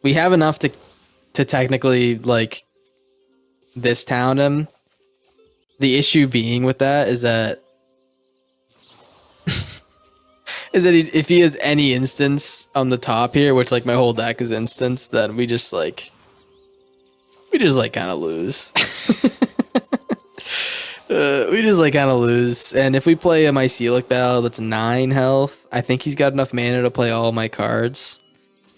we have enough to technically like this town him. The issue being with that is that if he has any instance on the top here, which like my whole deck is instance, then we just like kind of lose. We just like kind of lose. And if we play a MILLionaire battle that's 9 health, I think he's got enough mana to play all my cards.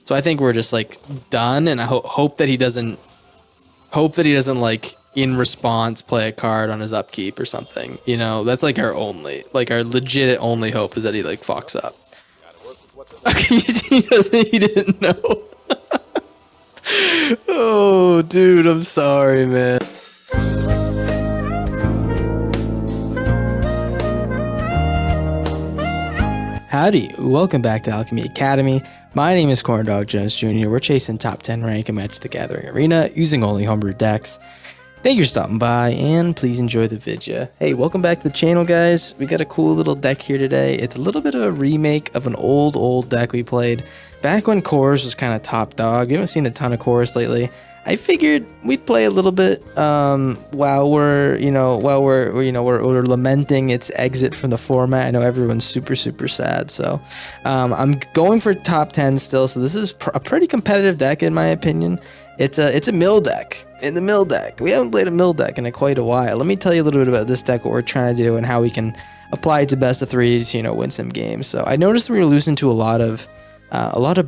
So I think we're just like done, and I hope that he doesn't like in response play a card on his upkeep or something. You know, that's like our legit only hope is that he like fucks up. He didn't know. Oh, dude, I'm sorry, man. Howdy, welcome back to Alchemy Academy. My name is Corndog Jones Jr. We're chasing top 10 rank in Magic the Gathering Arena using only homebrew decks. Thank you for stopping by, and please enjoy the video. Hey, welcome back to the channel, guys. We got a cool little deck here today. It's a little bit of a remake of an old deck we played back when Chorus was kind of top dog. We haven't seen a ton of Chorus lately. I figured we'd play a little bit while we're lamenting its exit from the format. I know everyone's super sad, so I'm going for top 10 still. So this is a pretty competitive deck in my opinion. It's a mill deck. In the mill deck, we haven't played a mill deck in quite a while. Let me tell you a little bit about this deck, what we're trying to do, and how we can apply it to best of threes. Win some games. So I noticed we were losing to a lot of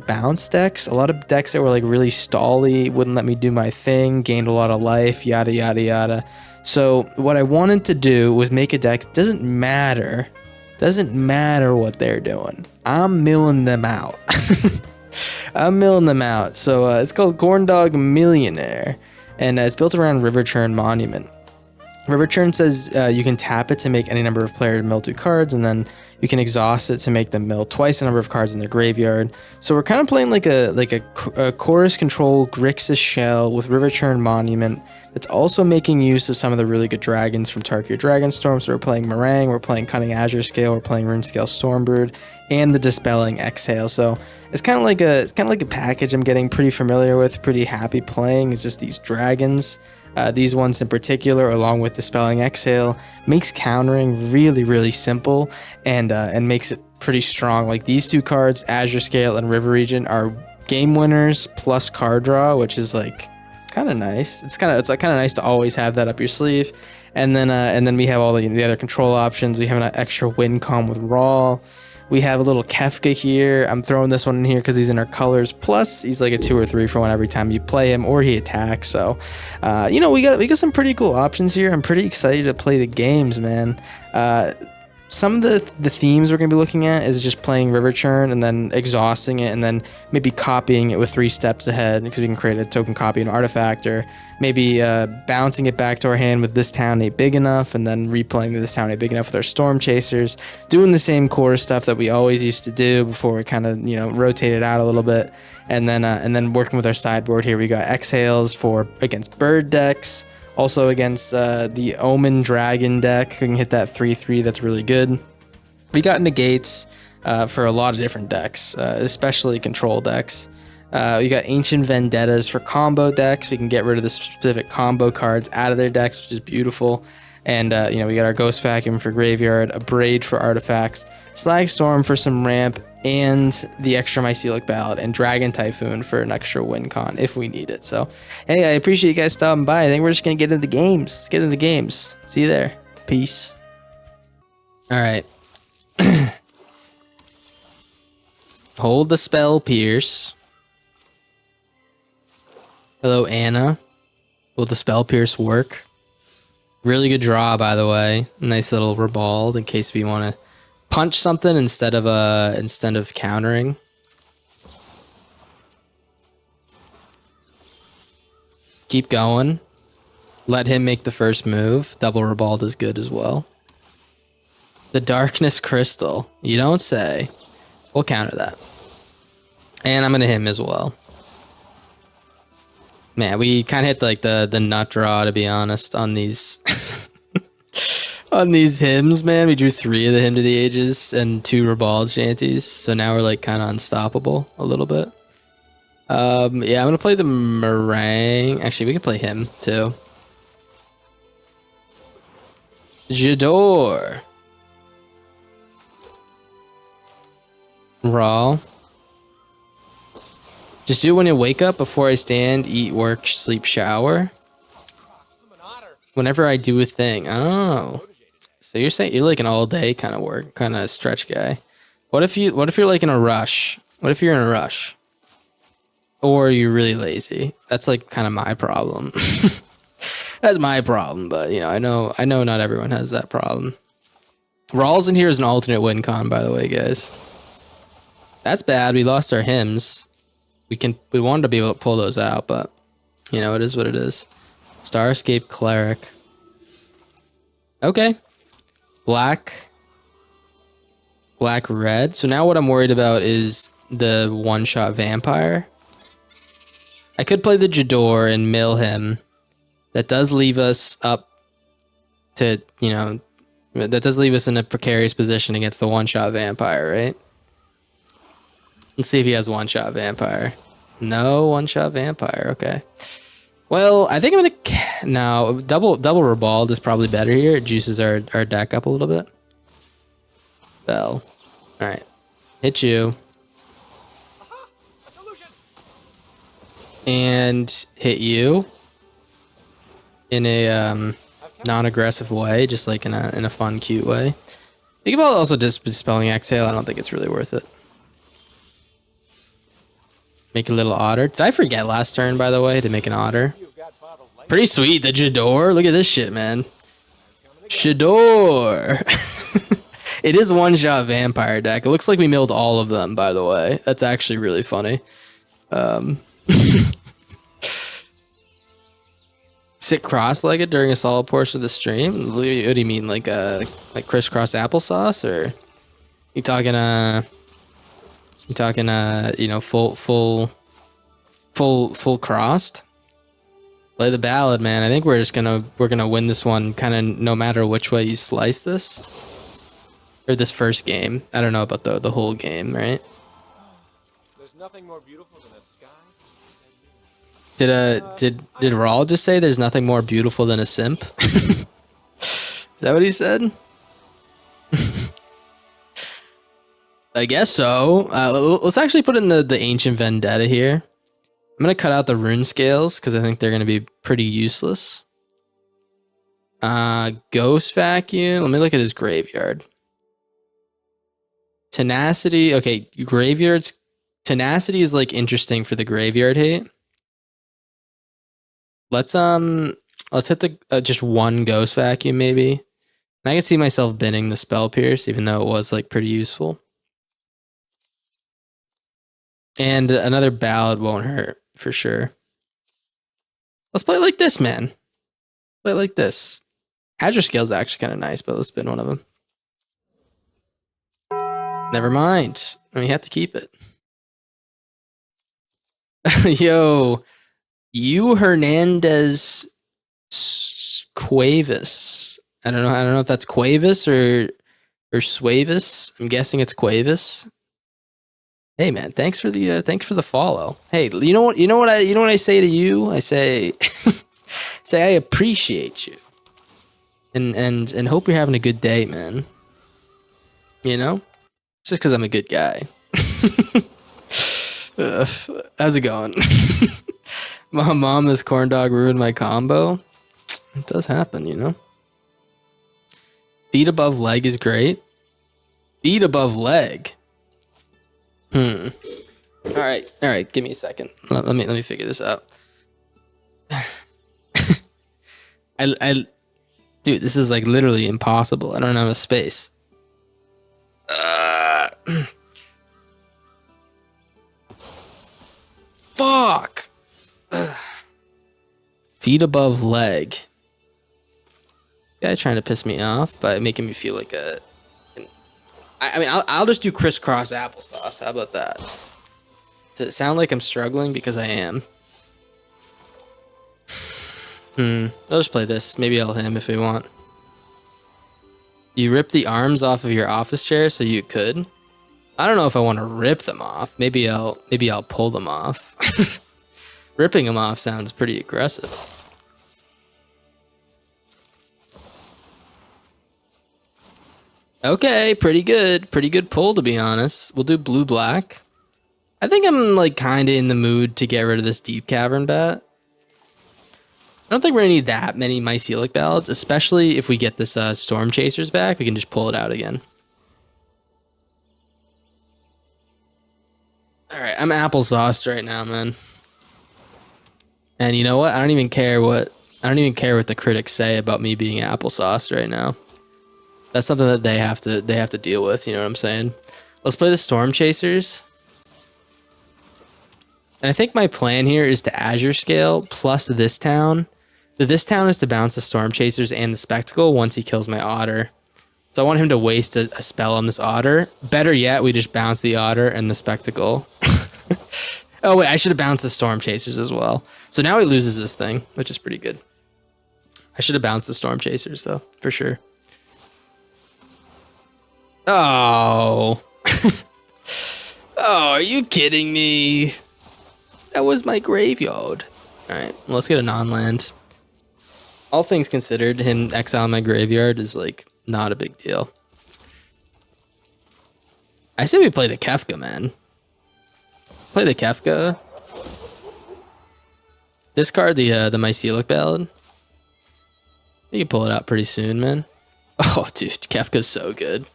bounce decks, a lot of decks that were like really stally, wouldn't let me do my thing, gained a lot of life, yada yada yada. So what I wanted to do was make a deck. Doesn't matter what they're doing. I'm milling them out. I'm milling them out. So it's called Corndog MILLionaire, and it's built around River Churn Monument. River Churn says you can tap it to make any number of players mill 2 cards, and then you can exhaust it to make them mill twice the number of cards in their graveyard. So we're kind of playing like a Chorus control Grixis shell with River Churn Monument. It's also making use of some of the really good dragons from Tarkir Dragonstorm. So we're playing Meringue, we're playing Cunning Azure Scale, we're playing Runescale Stormbird, and the Dispelling Exhale. So it's kind of like a package I'm getting pretty familiar with, pretty happy playing. It's just these dragons. These ones in particular, along with Dispelling Exhale, makes countering really simple and makes it pretty strong. Like these 2 cards, Azure Scale and River Region, are game winners plus card draw, which is like kind of nice. It's kind of nice to always have that up your sleeve. And then we have all the other control options. We have an extra win con with Raw. We have a little Kefka here. I'm throwing this one in here because he's in our colors. Plus, he's like a 2 or 3 for 1 every time you play him or he attacks. So, we got some pretty cool options here. I'm pretty excited to play the games, man. Some of the themes we're going to be looking at is just playing River Churn and then exhausting it and then maybe copying it with 3 steps ahead because we can create a token copy and artifact, or maybe bouncing it back to our hand with This Town Ain't Big Enough and then replaying This Town Ain't Big Enough with our Storm Chasers, doing the same core stuff that we always used to do before we kind of rotated out a little bit, and then working with our sideboard here. We got Exhales for against bird decks. Also against the Omen Dragon deck, we can hit that 3/3. That's really good. We got negates for a lot of different decks, especially control decks. We got Ancient Vendettas for combo decks. We can get rid of the specific combo cards out of their decks, which is beautiful. And we got our Ghost Vacuum for graveyard, a Braid for artifacts, Slag Storm for some ramp, and the extra MILLionaire ballot, and Dragon Typhoon for an extra win con if we need it. So, hey, I appreciate you guys stopping by. I think we're just gonna get into the games. Get into the games. See you there. Peace. All right. Hold the spell, Pierce. Hello, Anna. Will the spell Pierce work? Really good draw, by the way. Nice little Ribald in case we want to punch something instead of countering. Keep going. Let him make the first move. Double Ribald is good as well. The Darkness Crystal. You don't say. We'll counter that. And I'm going to hit him as well. Man, we kind of hit like the nut draw, to be honest, on these on these hymns, man. We drew 3 of the Hymn to the Ages and 2 Ribald shanties. So now we're like kind of unstoppable a little bit. Yeah, I'm gonna play the Meringue. Actually, we can play him too. Jador. Raw. Just do it when you wake up, before I stand, eat, work, sleep, shower. Whenever I do a thing. Oh. So you're saying you're like an all day kind of work, kind of stretch guy. What if you're like in a rush? What if you're in a rush? Or you're really lazy? That's like kind of my problem. That's my problem, but you know, I know not everyone has that problem. Rawls in here is an alternate win con, by the way, guys. That's bad. We lost our hymns. We wanted to be able to pull those out, but you know, it is what it is. Starscape Cleric. Okay. Black, red. So now what I'm worried about is the one-shot vampire. I could play the Jador and mill him. That does leave us up to, you know, that does leave us in a precarious position against the one-shot vampire, right? Let's see if he has one-shot vampire. No one-shot vampire. Okay. Well, I think I'm gonna now double Ribald is probably better here. It juices our deck up a little bit. Bell. All right, hit you. And hit you in a non-aggressive way, just like in a fun, cute way. Think about also just dispelling exhale. I don't think it's really worth it. Make a little otter. Did I forget last turn, by the way, to make an otter? Pretty sweet, the Jador. Look at this shit, man. Jador. It is one-shot vampire deck. It looks like we milled all of them, by the way. That's actually really funny. Sit cross-legged during a solid portion of the stream? What do you mean, like crisscross applesauce, or you talking you know, full crossed? Play the ballad, man. I think we're gonna win this one, kind of no matter which way you slice this, or this first game. I don't know about the whole game, right? There's nothing more beautiful than a sky. Did Rawl just say there's nothing more beautiful than a simp? Is that what he said? I guess so. Let's actually put in the Ancient Vendetta here. I'm going to cut out the rune scales because I think they're going to be pretty useless. Ghost Vacuum. Let me look at his graveyard. Tenacity. Okay, graveyards. Tenacity is like interesting for the graveyard hate. Let's hit the just one Ghost Vacuum maybe. And I can see myself binning the Spell Pierce, even though it was like pretty useful. And another ballad won't hurt for sure. Let's play it like this, man. Play it like this. Azure Scale's actually kind of nice, but let's spin one of them. Never mind. I mean, you have to keep it. Yo, you Hernandez Cuevas. I don't know if that's Cuevas or Suavis. I'm guessing it's Cuevas. Hey man, thanks for the follow. Hey, you know what I say to you? I say say I appreciate you. And hope you're having a good day, man. You know? It's just because I'm a good guy. How's it going? Mom, this Corndog ruined my combo. It does happen, you know? Feet above leg is great. Feet above leg. All right. Give me a second. Let me figure this out. Dude, this is like literally impossible. I don't have a space. Fuck. Feet above leg. Guy trying to piss me off by making me feel like a. I mean, I'll just do crisscross applesauce. How about that? Does it sound like I'm struggling? Because I am. I'll just play this. Maybe I'll him if we want. You rip the arms off of your office chair so you could. I don't know if I want to rip them off. Maybe I'll pull them off. Ripping them off sounds pretty aggressive. Okay, pretty good. Pretty good pull, to be honest. We'll do blue-black. I think I'm, like, kind of in the mood to get rid of this Deep Cavern bat. I don't think we're going to need that many Mycelic Ballads, especially if we get this Storm Chasers back. We can just pull it out again. Alright, I'm applesauced right now, man. And you know what? I don't even care what the critics say about me being applesauced right now. That's something that they have to deal with, you know what I'm saying? Let's play the Storm Chasers. And I think my plan here is to Azure Scale plus this town. This town is to bounce the Storm Chasers and the Spectacle once he kills my Otter. So I want him to waste a spell on this Otter. Better yet, we just bounce the Otter and the Spectacle. Oh wait, I should have bounced the Storm Chasers as well. So now he loses this thing, which is pretty good. I should have bounced the Storm Chasers though, for sure. Oh. Oh, are you kidding me? That was my graveyard. Alright, well, let's get a non-land. All things considered, him exiling my graveyard is, like, not a big deal. I say we play the Kefka, man. Play the Kefka. Discard the Mycelic Ballad. You can pull it out pretty soon, man. Oh, dude, Kefka's so good.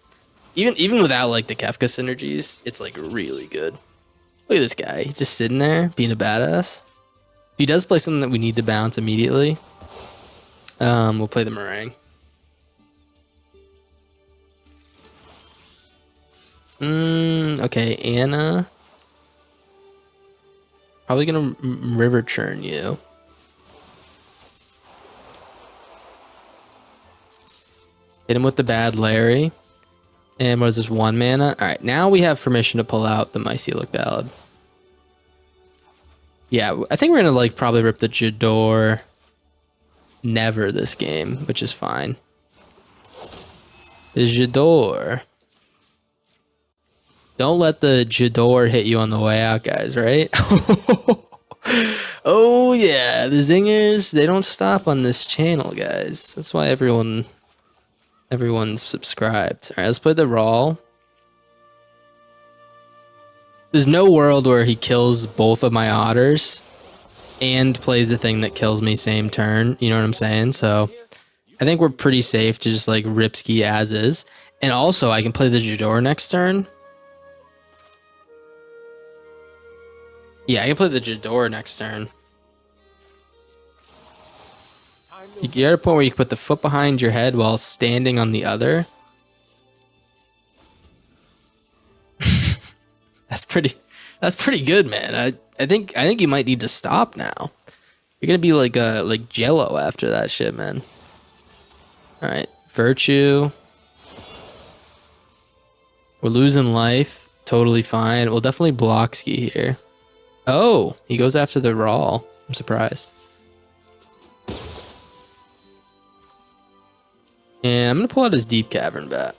Even without, like, the Kefka synergies, it's, like, really good. Look at this guy. He's just sitting there, being a badass. If he does play something that we need to bounce immediately, we'll play the Meringue. Okay, Anna. Probably gonna River Churn you. Hit him with the Bad Larry. And what is this, 1 mana? Alright, now we have permission to pull out the Mycelic Ballad. Yeah, I think we're gonna, like, probably rip the Jador Never this game, which is fine. The Jador. Don't let the Jador hit you on the way out, guys, right? Oh, yeah, the zingers, they don't stop on this channel, guys. That's why everyone's subscribed. All right, let's play the Raw. There's no world where he kills both of my Otters and plays the thing that kills me same turn. You know what I'm saying? So I think we're pretty safe to just, like, ripski as is. And also, I can play the Jador next turn. Yeah, I can play the Jador next turn. You're at a point where you can put the foot behind your head while standing on the other. That's pretty good, man. I think you might need to stop now. You're gonna be like Jello after that shit, man. All right, Virtue. We're losing life. Totally fine. We'll definitely block ski here. Oh, he goes after the Raw. I'm surprised. And I'm gonna pull out his Deep Cavern bat.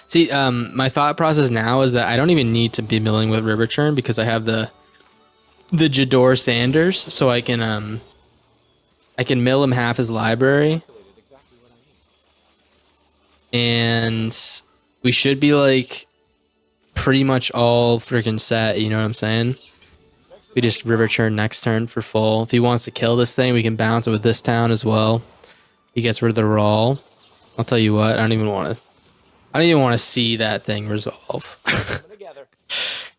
See, my thought process now is that I don't even need to be milling with River Churn because I have the Jador Sanders, so I can mill him half his library. And we should be, like, pretty much all freaking set, you know what I'm saying? We just River Churn next turn for full. If he wants to kill this thing, we can bounce it with this town as well. He gets rid of the Raw. I'll tell you what, I don't even want to see that thing resolve.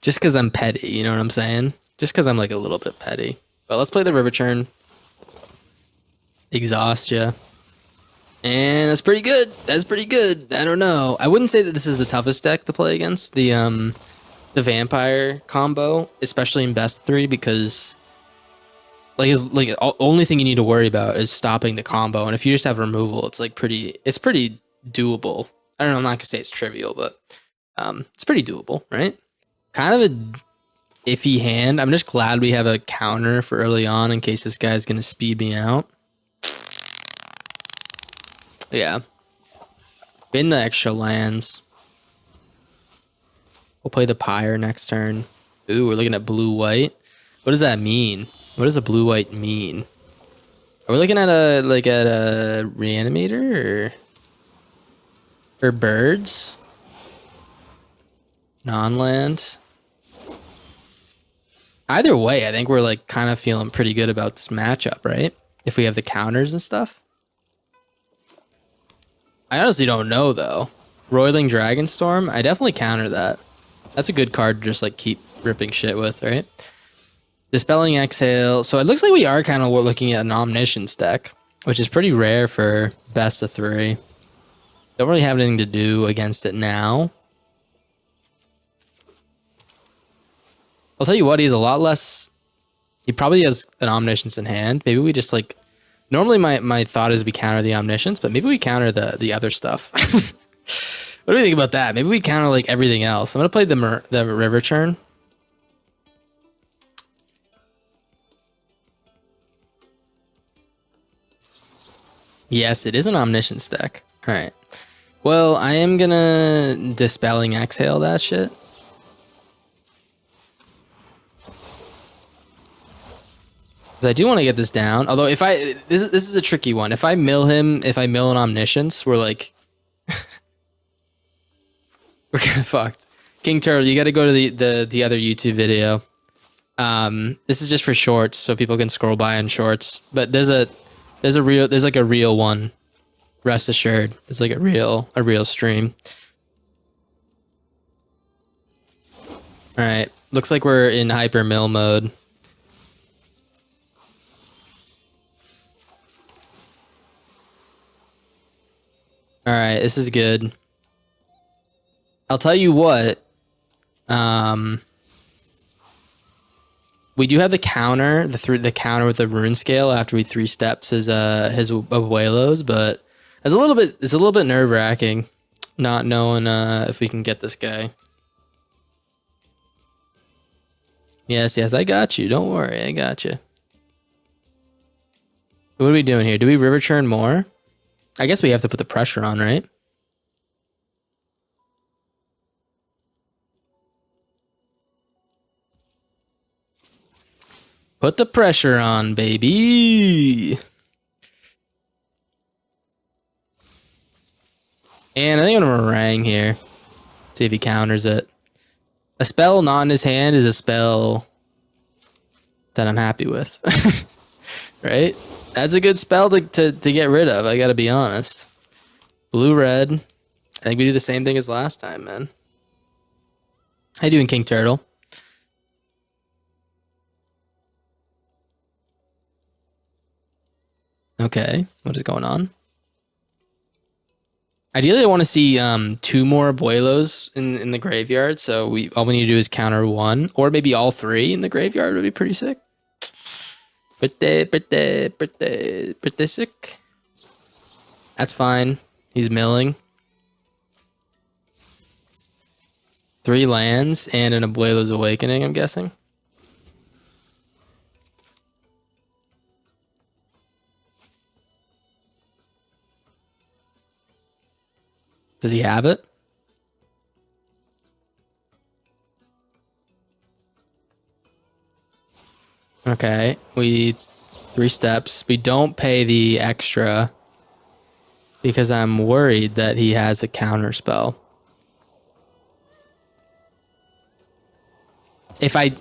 Just because I'm petty, you know what I'm saying? Just because I'm, like, a little bit petty. But let's play the River Churn. Exhaust ya. And that's pretty good. That's pretty good. I don't know. I wouldn't say that this is the toughest deck to play against. The Vampire combo, especially in best 3, because only thing you need to worry about is stopping the combo. And if you just have removal, it's pretty doable. I don't know, I'm not gonna say it's trivial, but it's pretty doable, right? Kind of a iffy hand. I'm just glad we have a counter for early on in case this guy's gonna speed me out. Yeah. Bin the extra lands. We'll play the Pyre next turn. Ooh, we're looking at blue-white. What does that mean? What does a blue-white mean? Are we looking at a reanimator or birds? Non-land. Either way, I think we're like kind of feeling pretty good about this matchup, right? If we have the counters and stuff. I honestly don't know though. Roiling Dragonstorm, I definitely counter that. That's a good card to just like keep ripping shit with, right? Dispelling Exhale. So it looks like we are kind of looking at an Omniscience deck, which is pretty rare for best of 3. Don't really have anything to do against it now. I'll tell you what, he's a lot less... He probably has an Omniscience in hand. Maybe we just like... Normally my thought is we counter the Omniscience, but maybe we counter the other stuff. What do you think about that? Maybe we counter like everything else. I'm going to play the River Churn. Yes, it is an Omniscience deck. All right. Well, I am going to Dispelling Exhale that shit. I do want to get this down. Although if this is a tricky one. If I mill an Omniscience, we're like we're kind of fucked. King Turtle, you got to go to the other YouTube video. This is just for shorts, so people can scroll by on shorts. But there's like a real one. Rest assured, it's like a real stream. All right, looks like we're in hyper mill mode. All right, this is good. I'll tell you what. We do have the counter, the counter with the rune scale after we 3 steps his abuelos, but it's a little bit nerve wracking, not knowing if we can get this guy. Yes, I got you. Don't worry, I got you. What are we doing here? Do we River Churn more? I guess we have to put the pressure on, right? Put the pressure on, baby. And I think I'm gonna meringue here. See if he counters it. A spell not in his hand is a spell that I'm happy with. Right? That's a good spell to get rid of, I gotta be honest. Blue-red. I think we do the same thing as last time, man. How you doing, King Turtle? Okay, what is going on? Ideally, I want to see 2 more abuelos in the graveyard, so all we need to do is counter 1, or maybe all 3 in the graveyard would be pretty sick. Pretty sick. That's fine. He's milling. 3 lands and an Abuelo's Awakening, I'm guessing. Does he have it? Okay, we 3 steps. We don't pay the extra because I'm worried that he has a counter spell. If I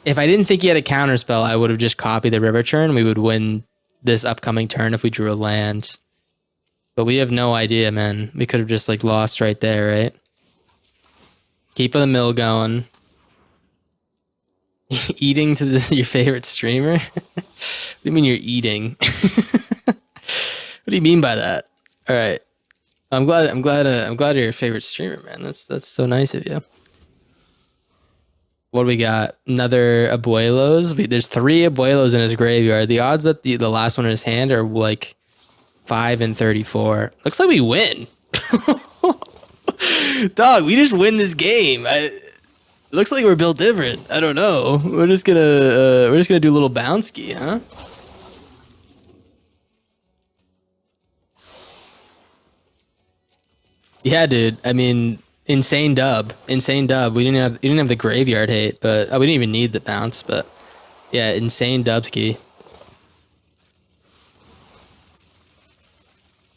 didn't think he had a counter spell, I would have just copied the River Churn. We would win this upcoming turn if we drew a land. But we have no idea, man. We could have just like lost right there, right? Keep the mill going. Eating to your favorite streamer? What do you mean you're eating? What do you mean by that? All right. I'm glad you're your favorite streamer, man. That's so nice of you. What do we got? Another Abuelos. There's 3 Abuelos in his graveyard. The odds that the last one in his hand are like 5 and 34. Looks like we win. Dog, we just win this game. Looks like we're built different. I don't know. We're just gonna do a little bounce ski, huh? Yeah, dude. I mean, Insane dub. Insane dub. We didn't have the graveyard hate, but we didn't even need the bounce, but yeah, insane dubski.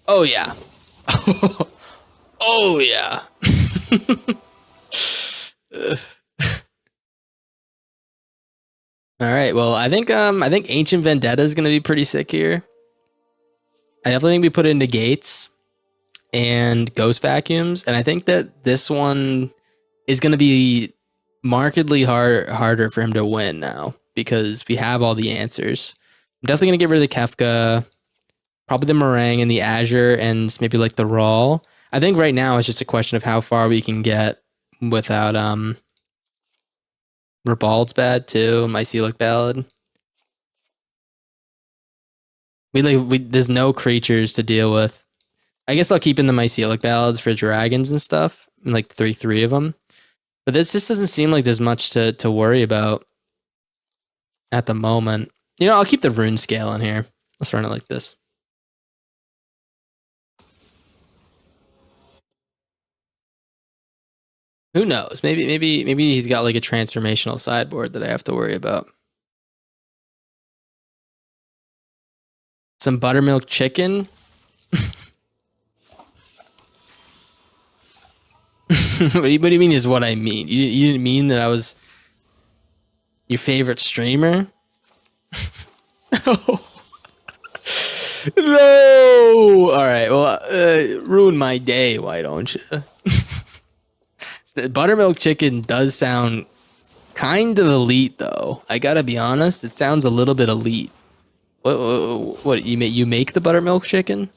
Oh yeah. Oh yeah. All right. Well, I think Ancient Vendetta is gonna be pretty sick here. I definitely think we put it into gates and ghost vacuums, and I think that this one is gonna be markedly harder for him to win now because we have all the answers. I'm definitely gonna get rid of the Kefka, probably the Meringue and the Azure, and maybe like the Raw. I think right now it's just a question of how far we can get without Ribald's bad too. Mycelic Ballad. There's no creatures to deal with. I guess I'll keep in the Mycelic Ballads for dragons and stuff, and like three of them. But this just doesn't seem like there's much to worry about at the moment. You know, I'll keep the rune scale in here. Let's run it like this. Who knows? Maybe he's got like a transformational sideboard that I have to worry about. Some buttermilk chicken. What do you mean is what I mean? You didn't mean that I was your favorite streamer? No. All right. Well, ruin my day. Why don't you? The buttermilk chicken does sound kind of elite, though. I gotta be honest. It sounds a little bit elite. What you make the buttermilk chicken?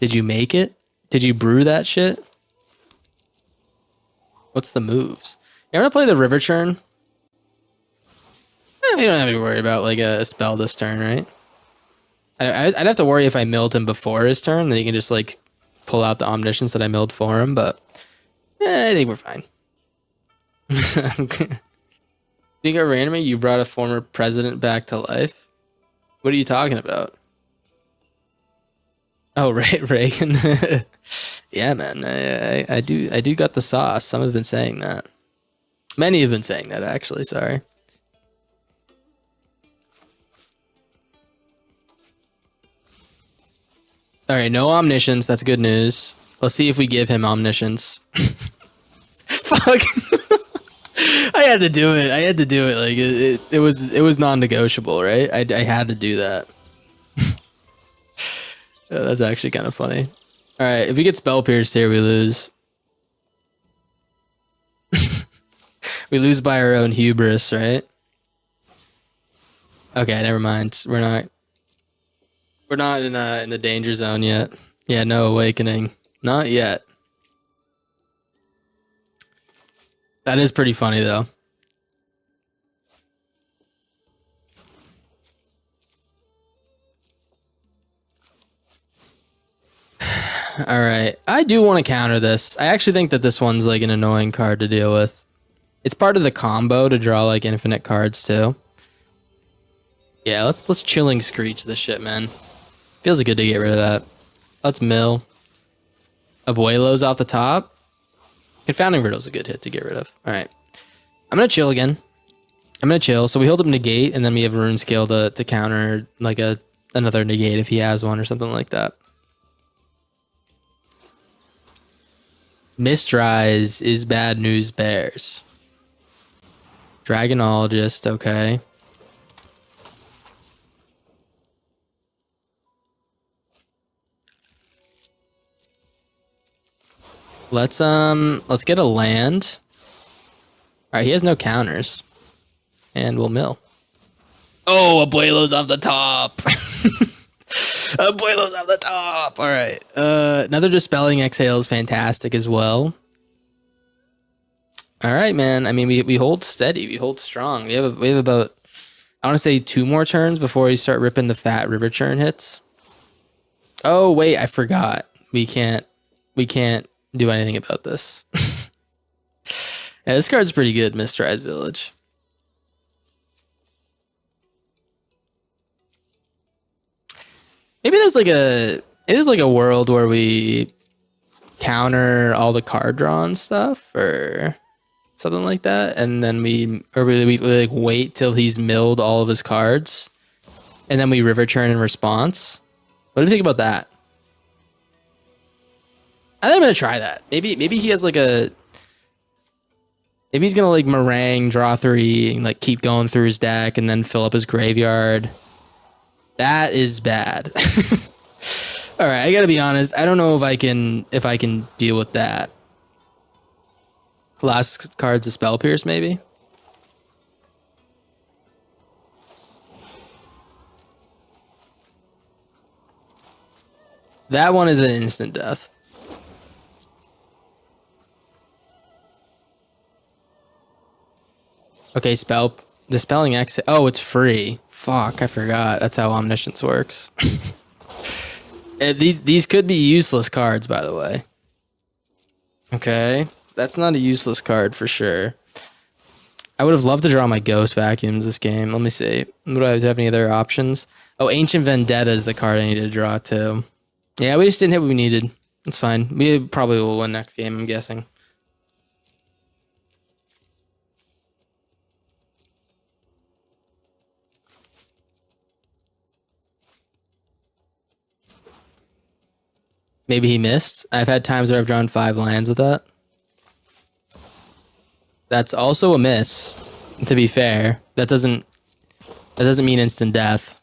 Did you make it? Did you brew that shit? What's the moves? You ever play the River Churn? You don't have to worry about like a spell this turn, right? I'd have to worry if I milled him before his turn, then he can just like pull out the omniscience that I milled for him, but I think we're fine. Being a randomer, you brought a former president back to life? What are you talking about? Oh, right, Reagan. Yeah, man. I do got the sauce. Some have been saying that. Many have been saying that, actually. Sorry. All right, no omniscience. That's good news. Let's see if we give him omniscience. Fuck. I had to do it. Like it was non-negotiable, right? I had to do that. Yeah, that's actually kind of funny. All right, if we get spell pierced here, we lose. We lose by our own hubris, right? Okay, never mind. We're not in the danger zone yet. Yeah, no awakening. Not yet. That is pretty funny though. All right. I do want to counter this. I actually think that this one's like an annoying card to deal with. It's part of the combo to draw like infinite cards too. Yeah, let's chilling screech this shit, man. Feels good to get rid of that. Let's mill. Abuelo's off the top. Confounding Riddle's a good hit to get rid of. All right. I'm going to chill again. I'm going to chill. So we hold up negate, and then we have rune scale to counter like another negate if he has one or something like that. Mistrise is bad news bears. Dragonologist, okay. Let's get a land. All right, he has no counters. And we'll mill. Oh, Abuelo's off the top. Abuelo's off the top. All right. Another Dispelling Exhale is fantastic as well. All right, man. I mean, we hold steady. We hold strong. We have about, I want to say 2 more turns before we start ripping the fat River Churn hits. Oh, wait, I forgot. We can't do anything about this. Yeah, this card's pretty good, Mistrise Village. Maybe there's like a world where we counter all the card draw and stuff, or something like that, and then we like wait till he's milled all of his cards, and then we river churn in response. What do you think about that? I think I'm gonna try that. Maybe he has like a. Maybe he's gonna like meringue, draw 3, and like keep going through his deck, and then fill up his graveyard. That is bad. All right, I gotta be honest. I don't know if I can deal with that. Last card's a Spell Pierce, maybe. That one is an instant death. Okay, Dispelling X. Oh, it's free. Fuck, I forgot. That's how Omniscience works. These could be useless cards, by the way. Okay, that's not a useless card for sure. I would have loved to draw my Ghost Vacuums this game. Let me see. Do I have any other options? Oh, Ancient Vendetta is the card I needed to draw too. Yeah, we just didn't hit what we needed. It's fine. We probably will win next game, I'm guessing. Maybe he missed. I've had times where I've drawn 5 lands with that. That's also a miss, to be fair. That doesn't mean instant death.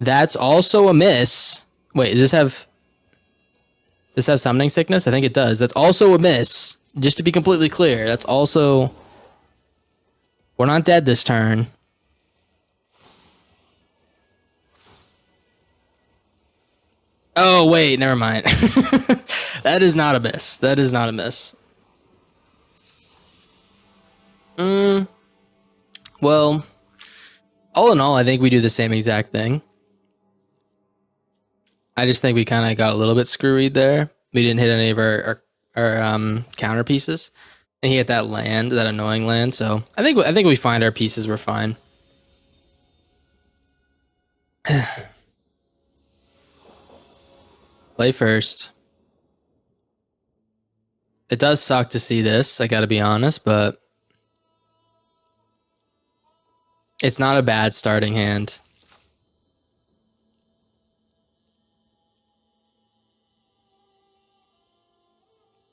That's also a miss. Wait, does this have Summoning Sickness? I think it does. That's also a miss. Just to be completely clear, that's also... We're not dead this turn. Oh, wait, never mind. That is not a miss. That is not a miss. Well, all in all, I think we do the same exact thing. I just think we kind of got a little bit screwy there. We didn't hit any of our counter pieces. And he hit that land, that annoying land. So I think we find our pieces. We're fine. Play first. It does suck to see this, I gotta be honest, but it's not a bad starting hand.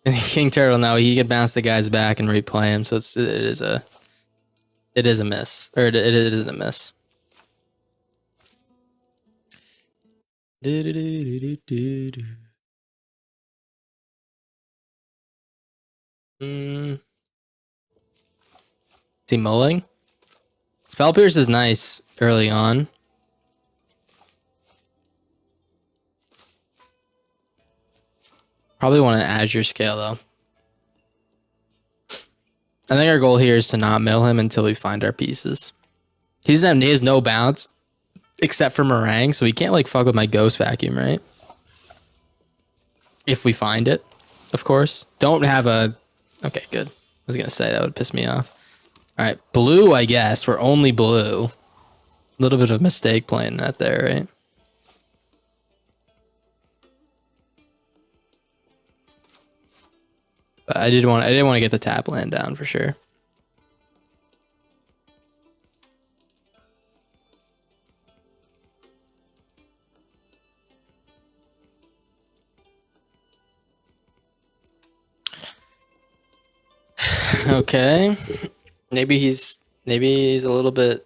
King Turtle, now he can bounce the guy's back and replay him, so it is a miss, or it isn't a miss. Is he mulling? Spell Pierce is nice early on. Probably want to Azure Scale though. I think our goal here is to not mill him until we find our pieces. He has no bounce except for Meringue, so he can't like fuck with my Ghost Vacuum, right? If we find it, of course. Don't have a... Okay, good. I was gonna say that would piss me off. All right, blue, I guess. We're only blue. A little bit of a mistake playing that there, right? But I didn't want to get the tap land down for sure. Okay. Maybe he's a little bit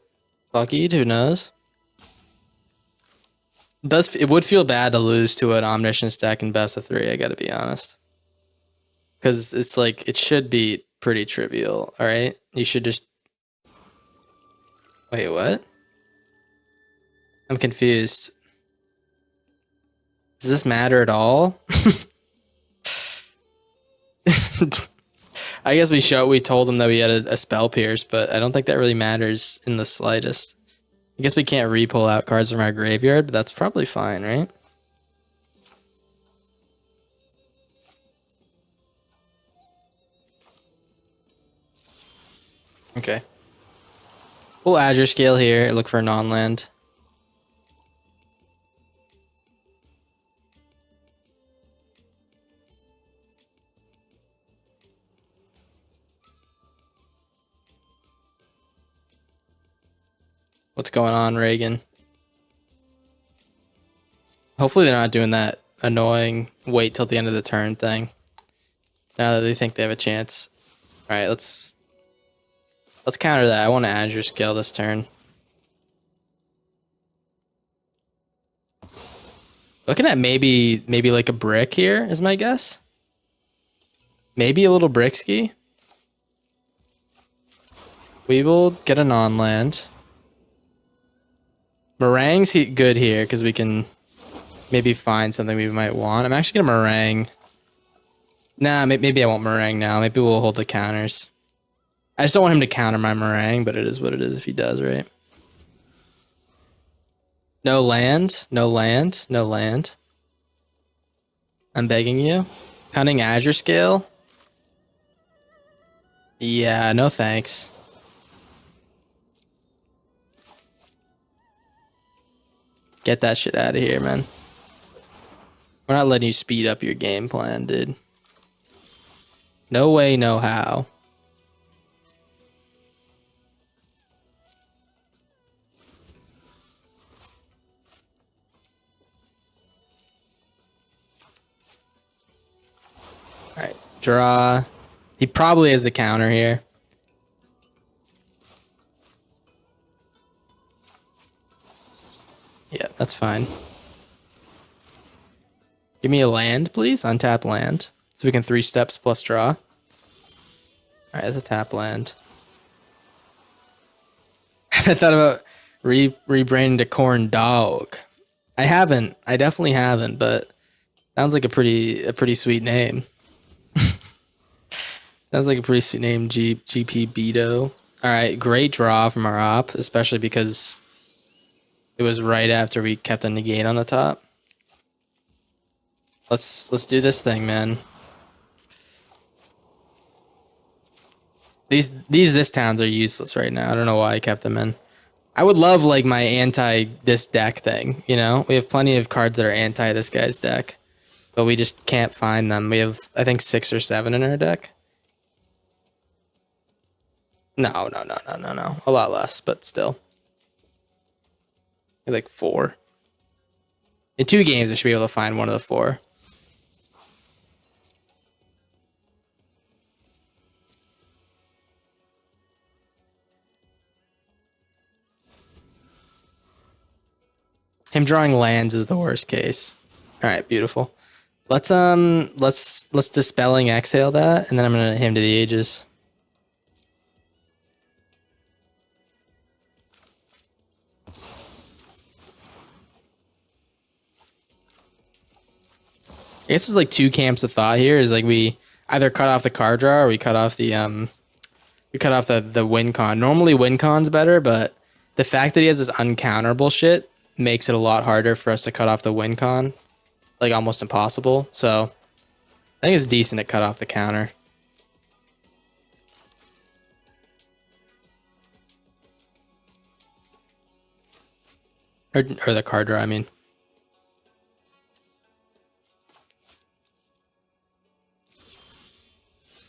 buckied, who knows? It would feel bad to lose to an Omniscience deck in best of 3, I gotta be honest. Because it's like, it should be pretty trivial, alright? You should just... Wait, what? I'm confused. Does this matter at all? I guess we told him that we had a Spell Pierce, but I don't think that really matters in the slightest. I guess we can't re-pull out cards from our graveyard, but that's probably fine, right? Okay. We'll Azure Scale here, look for a non-land. What's going on, Reagan? Hopefully they're not doing that annoying wait till the end of the turn thing. Now that they think they have a chance. Alright, let's counter that. I want to Azure scale this turn. Looking at maybe like a brick here is my guess. Maybe a little brick ski. We will get a non-land. Meringue's good here because we can maybe find something we might want. I'm actually gonna meringue. Nah, maybe I won't meringue now. Maybe we'll hold the counters. I just don't want him to counter my meringue, but it is what it is if he does, right? No land, no land, no land. I'm begging you. Cunning Azure scale. Yeah, no thanks. Get that shit out of here, man. We're not letting you speed up your game plan, dude. No way, no how. Alright, draw. He probably has the counter here. Yeah, that's fine. Give me a land, please. Untap land. So we can 3 steps plus draw. Alright, that's a tap land. I thought about rebranding to Corndog. I haven't. I definitely haven't, but sounds like a pretty sweet name. Sounds like a pretty sweet name, GP Beto. Alright, great draw from our op, especially because it was right after we kept a negate on the top. Let's do this thing, man. This towns are useless right now. I don't know why I kept them in. I would love like my anti this deck thing, you know? We have plenty of cards that are anti this guy's deck, but we just can't find them. We have I think 6 or 7 in our deck. No. A lot less, but still. Like 4. In 2 games I should be able to find one of the 4. Him drawing lands is the worst case. All right, beautiful. Let's dispelling exhale that, and then I'm gonna him to the ages. I guess there's like 2 camps of thought here. Is like we either cut off the card draw or we cut off the win con. Normally win con's better, but the fact that he has this uncounterable shit makes it a lot harder for us to cut off the win con. Like almost impossible. So I think it's decent to cut off the counter. Or the card draw, I mean.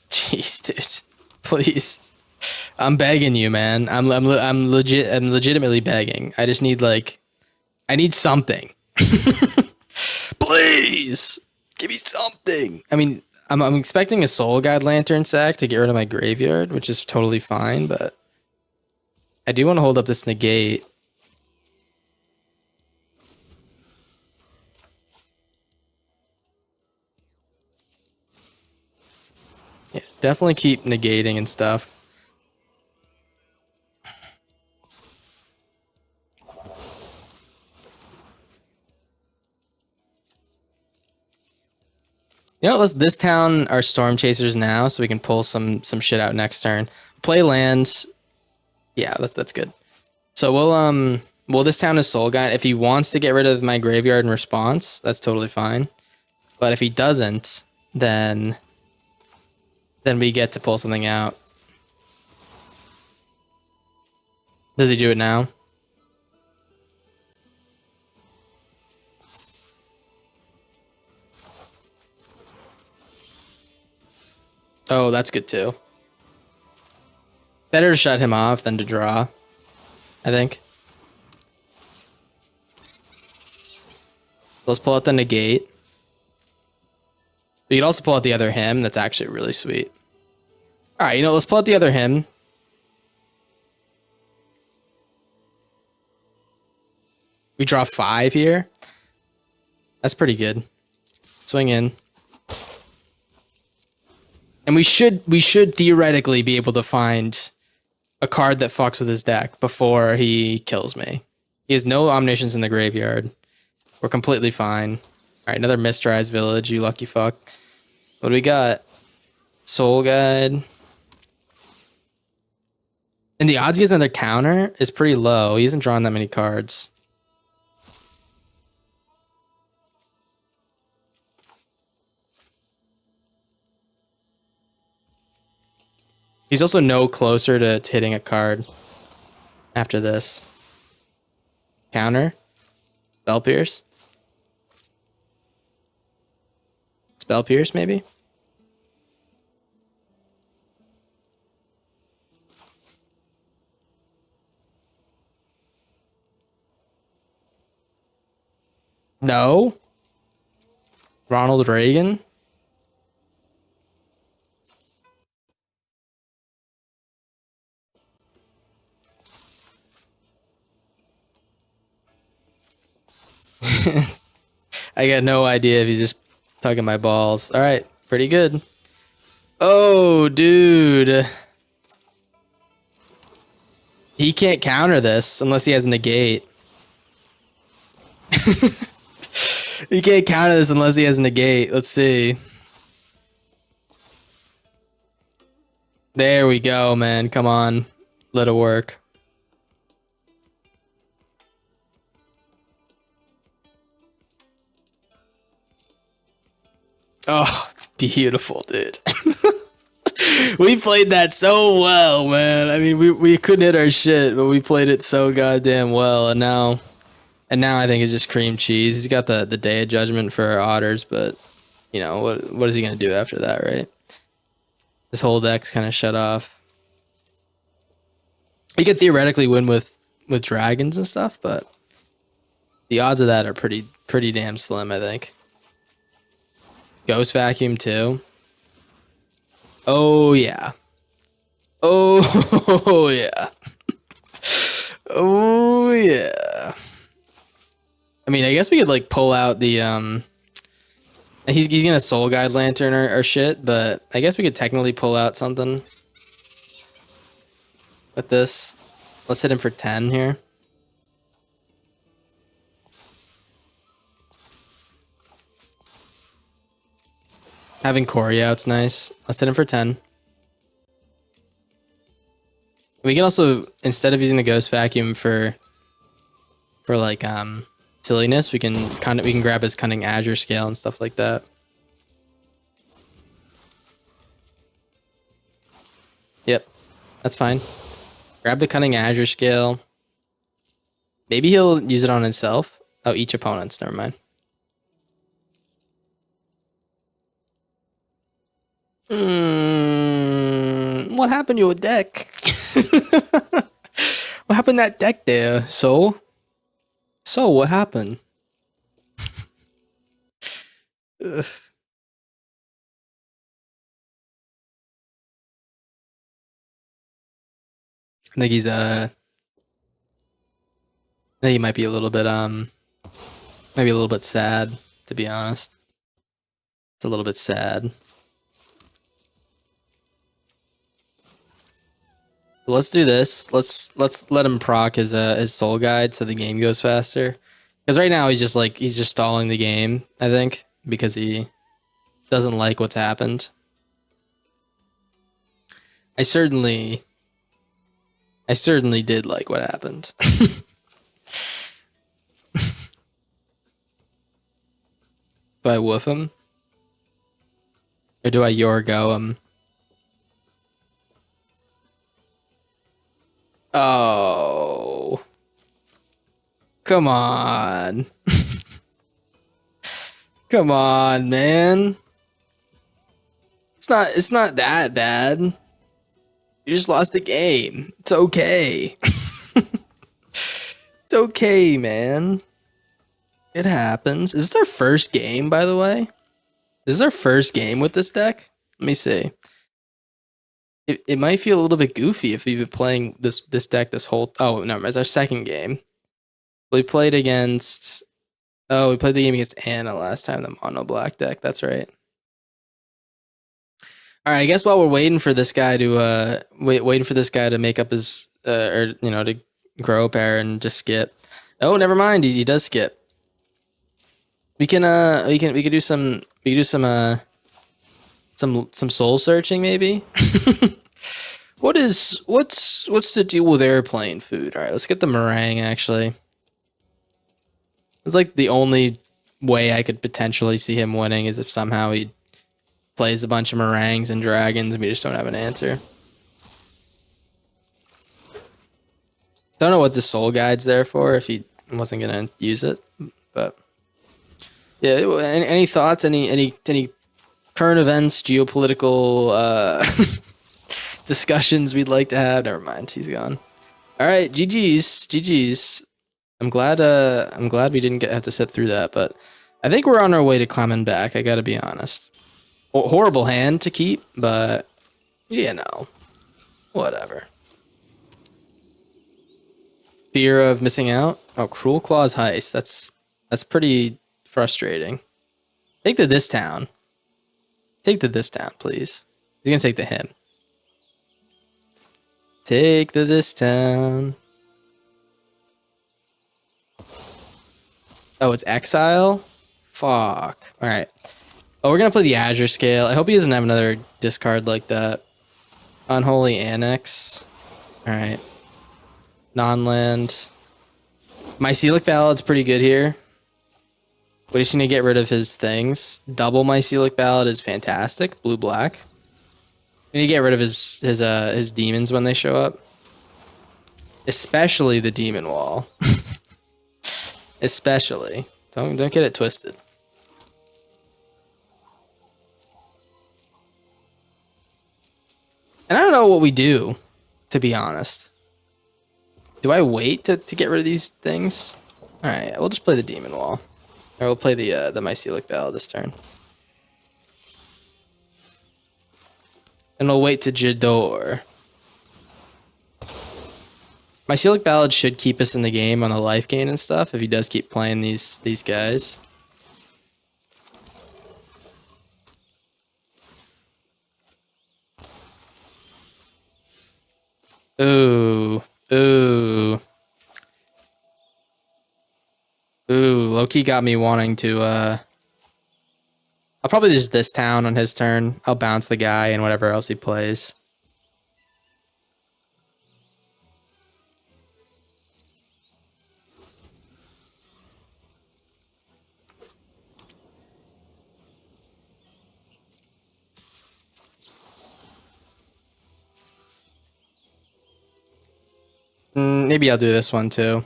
Jeez, dude. Please. I'm begging you, man. I'm legitimately begging. I just need I need something. Please give me something. I mean, I'm expecting a Soul Guide Lantern sack to get rid of my graveyard, which is totally fine, but I do want to hold up this negate. Yeah, definitely keep negating and stuff. You know, let's this town are Storm Chasers now, so we can pull some shit out next turn. Play lands. Yeah, that's good. So well, this town is Soul Guide. If he wants to get rid of my graveyard in response, that's totally fine. But if he doesn't, then we get to pull something out. Does he do it now? Oh, that's good too. Better to shut him off than to draw, I think. Let's pull out the negate. You can also pull out the other hymn. That's actually really sweet. All right, let's pull out the other hymn. We draw 5 here. That's pretty good. Swing in. And we should theoretically be able to find a card that fucks with his deck before he kills me. He has no Omniscience in the graveyard. We're completely fine. All right, another Mistrized Village, you lucky fuck. What do we got? Soul Guide. And the odds he has another counter is pretty low. He hasn't drawn that many cards. He's also no closer to hitting a card after this. Counter. Spell Pierce. Spell Pierce, maybe? No. Ronald Reagan. I got no idea if he's just tugging my balls. All right, pretty good. Oh, dude. He can't counter this unless he has a negate. He can't counter this unless he has a negate. Let's see. There we go, man. Come on. Let it work. Oh, beautiful, dude. We played that so well, man. I mean, we couldn't hit our shit, but we played it so goddamn well, and now I think it's just cream cheese. He's got the Day of Judgment for our otters, but what is he gonna do after that, right? This whole deck's kind of shut off. He could theoretically win with dragons and stuff, but the odds of that are pretty damn slim, I think. Ghost Vacuum too. Oh yeah. Oh yeah. Oh yeah. I mean, I guess we could like pull out the he's gonna Soul Guide Lantern or shit, but I guess we could technically pull out something with this. Let's hit him for 10 here. Having Corey out's nice. Let's hit him for 10. We can also, instead of using the Ghost Vacuum for like silliness, we can grab his Cunning Azure Scale and stuff like that. Yep, that's fine. Grab the Cunning Azure Scale. Maybe he'll use it on himself. Oh, each opponent's. Never mind. What happened to your deck? What happened to that deck there? So what happened? Ugh. I think I think he might be a little bit maybe a little bit sad, to be honest. It's a little bit sad. Let's do this. Let's let him proc his Soul Guide so the game goes faster. Because right now he's just stalling the game, I think, because he doesn't like what's happened. I certainly did like what happened. Do I woof him? Or do I Yorgo him? Oh. Come on. Come on, man. It's not that bad. You just lost a game. It's okay. It's okay, man. It happens. Is this our first game, by the way? This is our first game with this deck? Let me see. It might feel a little bit goofy if we've been playing this deck this whole... Oh, no, it's our second game. We played against... Oh, we played the game against Anna last time, the mono black deck. That's right. All right, I guess while we're waiting for this guy to waiting for this guy to make up his or you know, to grow a pair and just skip. Oh, never mind. He does skip. We can do some some soul searching maybe. What's the deal with airplane food? All right, let's get the meringue actually. It's like the only way I could potentially see him winning is if somehow he plays a bunch of meringues and dragons and we just don't have an answer. Don't know what the soul guide's there for if he wasn't gonna use it, but yeah. Any thoughts? Any current events, geopolitical discussions we'd like to have? Never mind, he's gone. All right, GG's. I'm glad we didn't have to sit through that, but I think we're on our way to climbing back. I gotta be honest. Horrible hand to keep, but you know, whatever. Fear of missing out. Oh, Cruel Claw's Heist. That's pretty frustrating. Take the this town. Take the this town, please. He's gonna take the him. Take the this town. Oh, it's Exile? Fuck. Alright. Oh, we're gonna play the Azure Scale. I hope he doesn't have another discard like that. Unholy Annex. Alright. Non-land. Mycelic Ballad's pretty good here. But he's gonna get rid of his things. Double Mycelic Ballad is fantastic. Blue-black. And you get rid of his demons when they show up. Especially the Demon Wall. Especially. Don't get it twisted. And I don't know what we do, to be honest. Do I wait to get rid of these things? Alright, we'll just play the Demon Wall. Or we'll play the Mycelic Ballad this turn. And we'll wait to Jador. Mycelic Ballad should keep us in the game on the life gain and stuff if he does keep playing these guys. Ooh. Loki got me wanting to I'll probably just this town on his turn. I'll bounce the guy and whatever else he plays. Maybe I'll do this one too.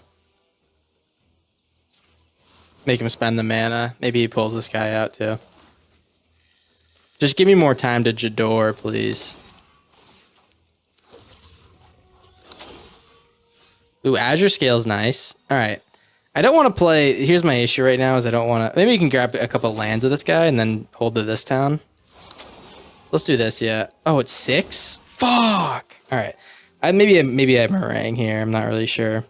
Make him spend the mana. Maybe he pulls this guy out too. Just give me more time to Jador, please. Ooh, Azure Scale's nice. Alright. I don't want to play... Here's my issue right now is I don't want to... Maybe you can grab a couple lands of this guy and then hold to this town. Let's do this, yeah. Oh, it's 6? Fuck! Alright. Maybe I have Meringue here. I'm not really sure.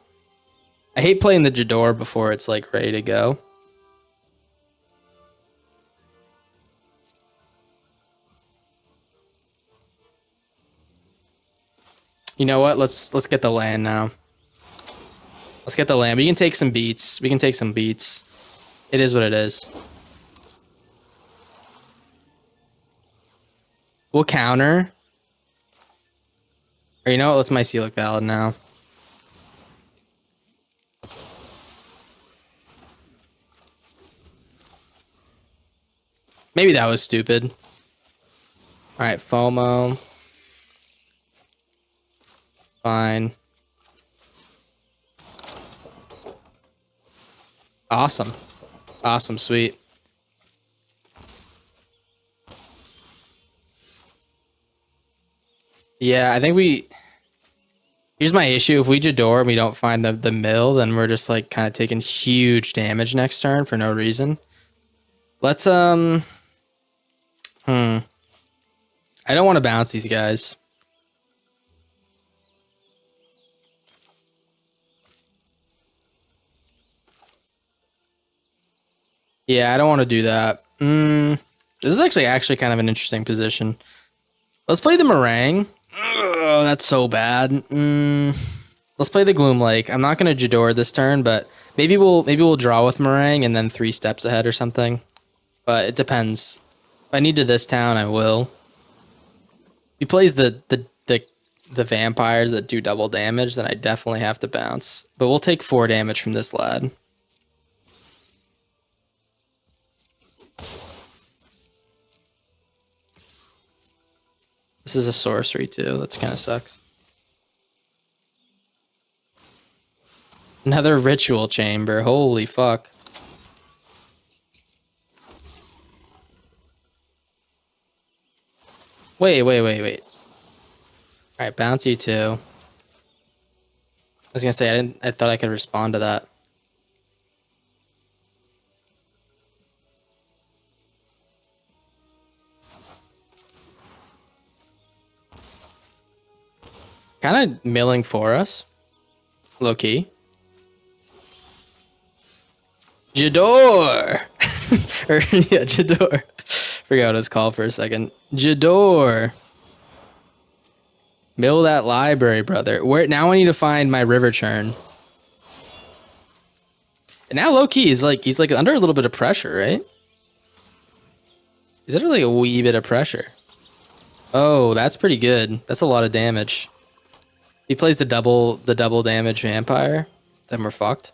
I hate playing the Jador before it's like ready to go. You know what? Let's get the land now. Let's get the land. We can take some beats. We can take some beats. It is what it is. We'll counter. Or you know what? Let's Mycelic Ballad now. Maybe that was stupid. Alright, FOMO. Fine. Awesome. Awesome, sweet. Yeah, I think we Here's my issue. If we Jador and we don't find the mill, then we're just like kind of taking huge damage next turn for no reason. Let's I don't want to bounce these guys. Yeah, I don't want to do that. This is actually kind of an interesting position. Let's play the Meringue. Oh, that's so bad. Let's play the Gloom Lake. I'm not gonna Jador this turn, but maybe we'll draw with Meringue and then 3 steps ahead or something. But it depends. If I need to this town, I will. He plays the vampires that do double damage, then I definitely have to bounce. But we'll take 4 damage from this lad. This is a sorcery too. That kind of sucks. Another ritual chamber. Holy fuck. Wait. Alright, bounce you too. I was gonna say I thought I could respond to that. Kind of milling for us. Low key. Jador! Yeah, Jador. Forgot what it's called for a second. Jador. Mill that library, brother. Where now I need to find my river churn. And now low key he's like under a little bit of pressure, right? He's under like a wee bit of pressure. Oh, that's pretty good. That's a lot of damage. He plays the double damage vampire, then we're fucked.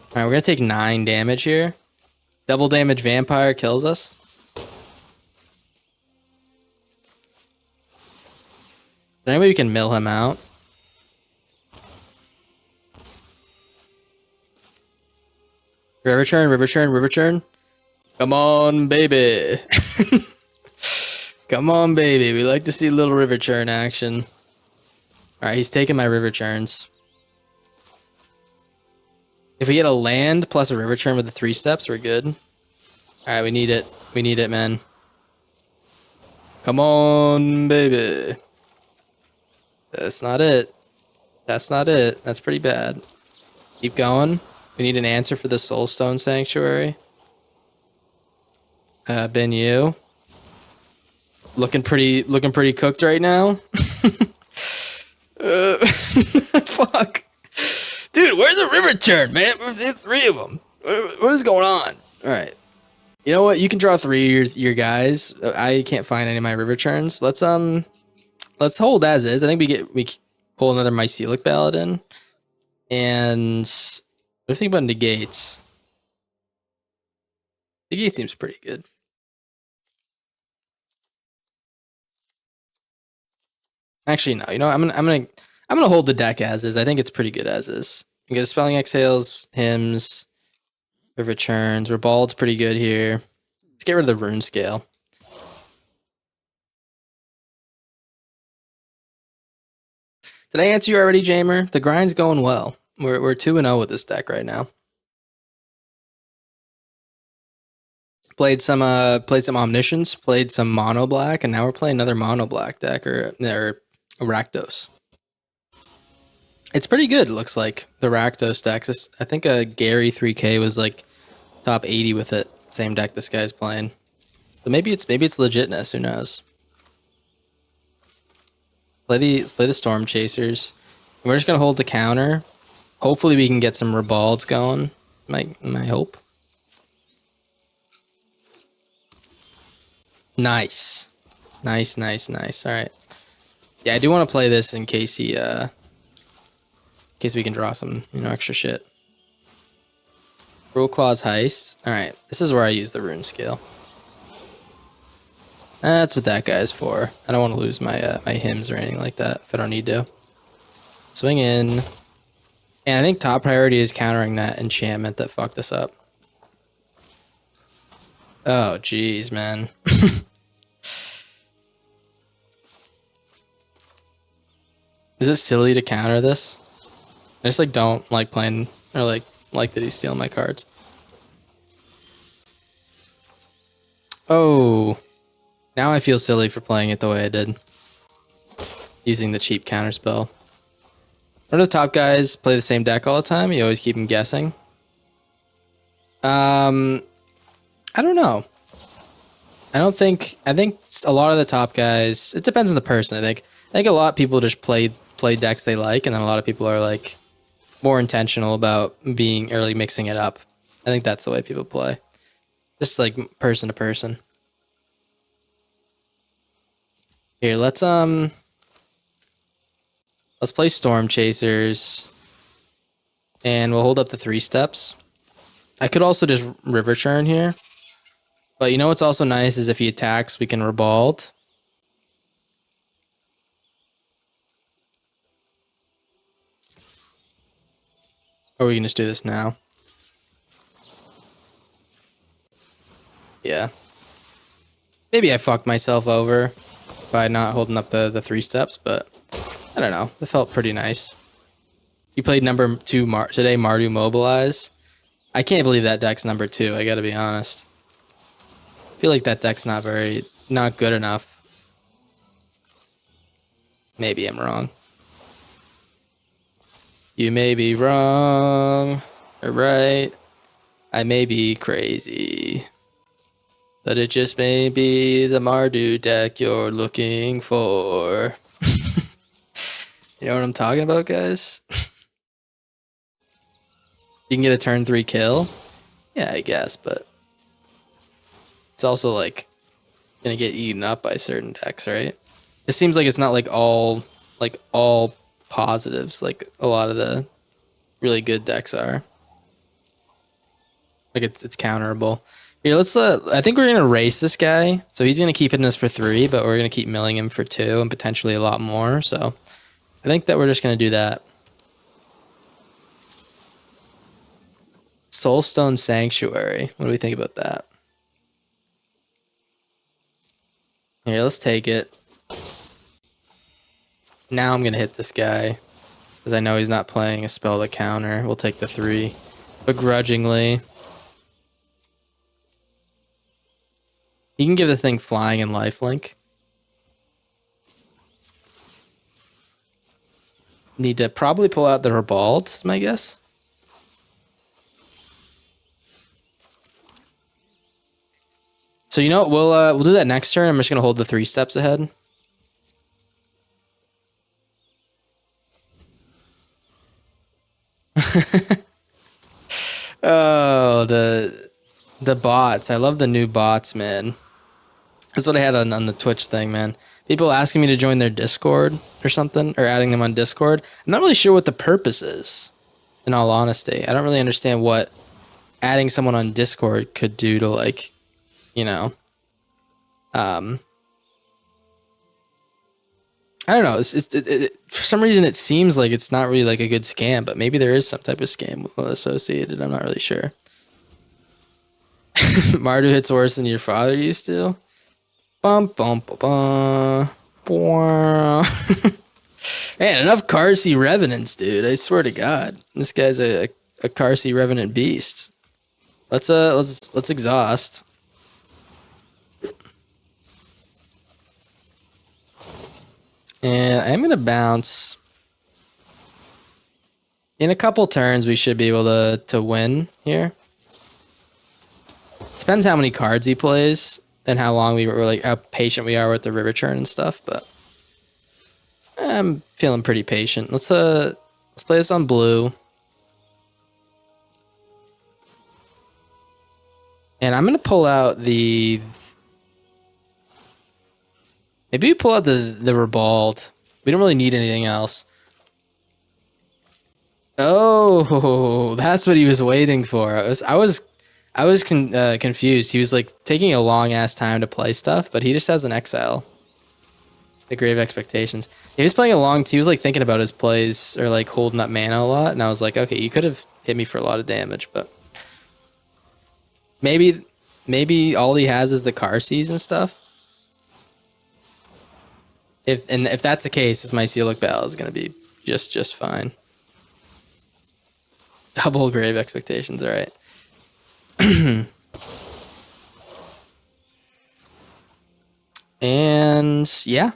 Alright, we're gonna take 9 damage here. Double damage vampire kills us. Is there any way we can mill him out? River churn. Come on, baby. Come on, baby. We like to see a little river churn action. Alright, he's taking my river churns. If we get a land plus a river churn with the 3 steps, we're good. Alright, we need it. We need it, man. Come on, baby. That's not it. That's not it. That's pretty bad. Keep going. We need an answer for the Soulstone Sanctuary. Ben Yu. Looking pretty cooked right now. Fuck. Dude, where's the river churn, man? There's 3 of them. What is going on? All right. You know what? You can draw 3 of your guys. I can't find any of my river churns. Let's hold as is. I think we pull another Mycelic Paladin. And what do you think about negates? Negate seems pretty good. Actually, no. You know, I'm gonna hold the deck as is. I think it's pretty good as is. You get Spelling Exhales, Hymns, River Churns. Ribald's pretty good here. Let's get rid of the Rune Scale. Did I answer you already, Jamer? The grind's going well. We're 2-0 with this deck right now. Played some Omniscience, played some Mono Black, and now we're playing another Mono Black deck or Rakdos. It's pretty good, it looks like, the Rakdos decks. I think Gary 3K was like top 80 with it. Same deck this guy's playing. So maybe it's legitness, who knows? Let's play the Storm Chasers. And we're just gonna hold the counter. Hopefully we can get some Ribalds going. My hope. Nice. Nice. Alright. Yeah, I do want to play this in case we can draw some, extra shit. Rule Claws Heist. Alright, this is where I use the Rune Scale. That's what that guy's for. I don't want to lose my my hymns or anything like that if I don't need to. Swing in. And I think top priority is countering that enchantment that fucked us up. Oh, jeez, man. Is it silly to counter this? I just like don't like playing or like that he's stealing my cards. Oh, now I feel silly for playing it the way I did, using the cheap counter spell. One of the top guys play the same deck all the time. You always keep him guessing. I don't know. I think a lot of the top guys. It depends on the person. I think a lot of people just play decks they like, and then a lot of people are like more intentional about being early mixing it up. I think that's the way people play. Just like person to person. Here, let's play Storm Chasers. And we'll hold up the 3 steps. I could also just River Churn here. But you know what's also nice is if he attacks, we can Ribald. Or we can just do this now. Yeah. Maybe I fucked myself over by not holding up the 3 steps, but I don't know. It felt pretty nice. You played number 2 today, Mardu Mobilize. I can't believe that deck's number 2, I gotta be honest. I feel like that deck's not good enough. Maybe I'm wrong. You may be wrong, or right. I may be crazy. But it just may be the Mardu deck you're looking for. You know what I'm talking about, guys? You can get a turn 3 kill? Yeah, I guess, but it's also like gonna get eaten up by certain decks, right? It seems like it's not like all positives like a lot of the really good decks are. Like it's counterable. Here, let's I think we're gonna race this guy. So he's gonna keep hitting us for 3, but we're gonna keep milling him for 2 and potentially a lot more. So I think that we're just gonna do that. Soulstone Sanctuary. What do we think about that? Here, let's take it. Now I'm going to hit this guy because I know he's not playing a spell to counter. We'll take the 3 begrudgingly. He can give the thing flying and lifelink. Need to probably pull out the Ribald, is my guess. So you know what, we'll do that next turn. I'm just gonna hold the 3 steps ahead. Oh, the bots. I love the new bots, man. That's what I had on the Twitch thing, man. People asking me to join their Discord or something, or adding them on Discord. I'm not really sure what the purpose is, in all honesty. I don't really understand what adding someone on Discord could do to, like, you know, I don't know. For some reason, it seems like it's not really like a good scam, but maybe there is some type of scam associated. I'm not really sure. Mardu hits worse than your father used to. Bum bum bum bum. Man, enough Carsey Revenants, dude. I swear to God, this guy's a Carsey Revenant beast. Let's exhaust. And I'm going to bounce. In a couple turns, we should be able to win here. Depends how many cards he plays and how long how patient we are with the river churn and stuff, but I'm feeling pretty patient. Let's play this on blue. And I'm going to pull out the... Maybe we pull out the Ribald. We don't really need anything else. Oh, that's what he was waiting for. I was confused. He was like taking a long ass time to play stuff, but he just has an exile. The Grave Expectations. He was playing along. He was like thinking about his plays or like holding up mana a lot, and I was like, okay, you could have hit me for a lot of damage, but maybe all he has is the car seas and stuff. If that's the case, this Mycelic Bell is gonna be just fine. Double grave expectations, all right. And yeah.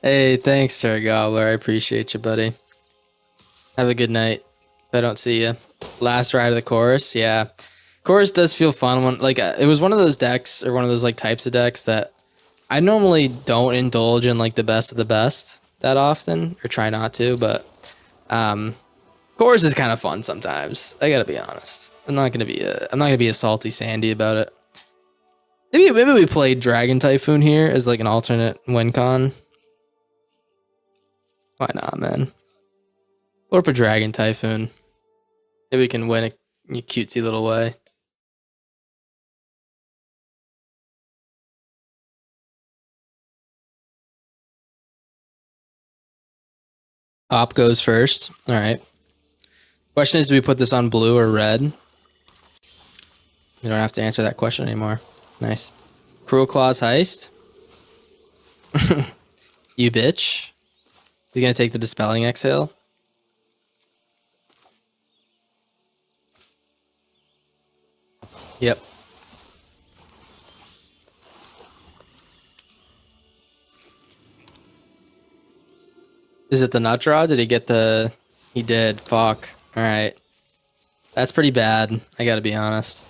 Hey, thanks, Terry Gobbler. I appreciate you, buddy. Have a good night. If I don't see you. Last ride of the chorus, yeah. Chorus does feel fun. When like it was one of those decks or one of those like types of decks that I normally don't indulge in like the best of the best that often, or try not to. But chorus is kind of fun sometimes. I gotta be honest. I'm not gonna be a salty Sandy about it. Maybe we play Dragon Typhoon here as like an alternate win con. Why not, man? Or for Dragon Typhoon. Maybe we can win a cutesy little way. Op goes first. All right. Question is, do we put this on blue or red? You don't have to answer that question anymore. Nice. Cruel Claws Heist. You bitch. He's gonna take the Dispelling Exhale. Yep. Is it the nut draw? Did he get the... He did. Fuck. Alright. That's pretty bad. I gotta be honest.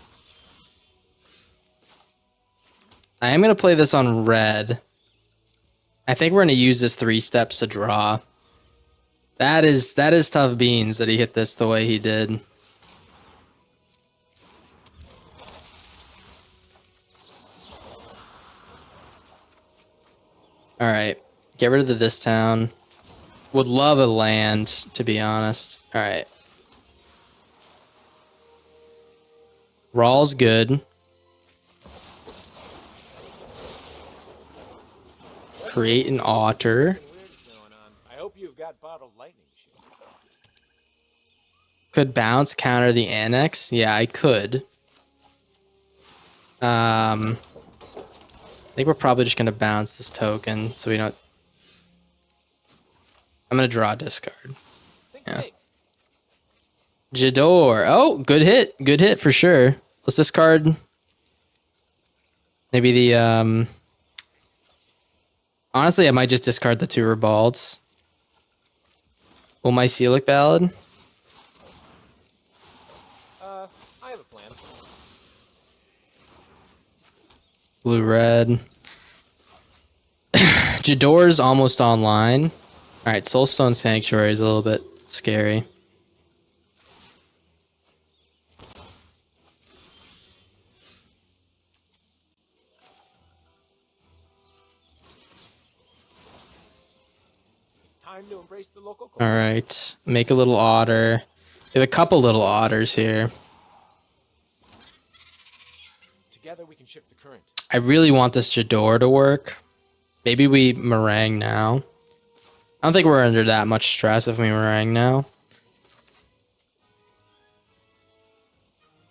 I am gonna play this on red. I think we're gonna use this 3 steps to draw. That is tough beans that he hit this the way he did. Alright. Get rid of this town. Would love a land, to be honest. Alright. Rawl's good. Create an otter. I hope you've got bottled lightning shit. Could bounce, counter the annex. Yeah, I could. I think we're probably just gonna bounce this token so we don't. I'm gonna draw a discard. Yeah. Jador. Oh, good hit. Good hit for sure. Let's discard. Maybe the honestly, I might just discard the 2 Rebalds. Will Mycelic Ballad? I have a plan. Blue-red. Jador's almost online. Alright, Soulstone Sanctuary is a little bit scary. It's time to embrace the local culture. Alright, make a little otter. We have a couple little otters here. Together we can shift the current. I really want this Jador to work. Maybe we meringue now. I don't think we're under that much stress if we meringue now.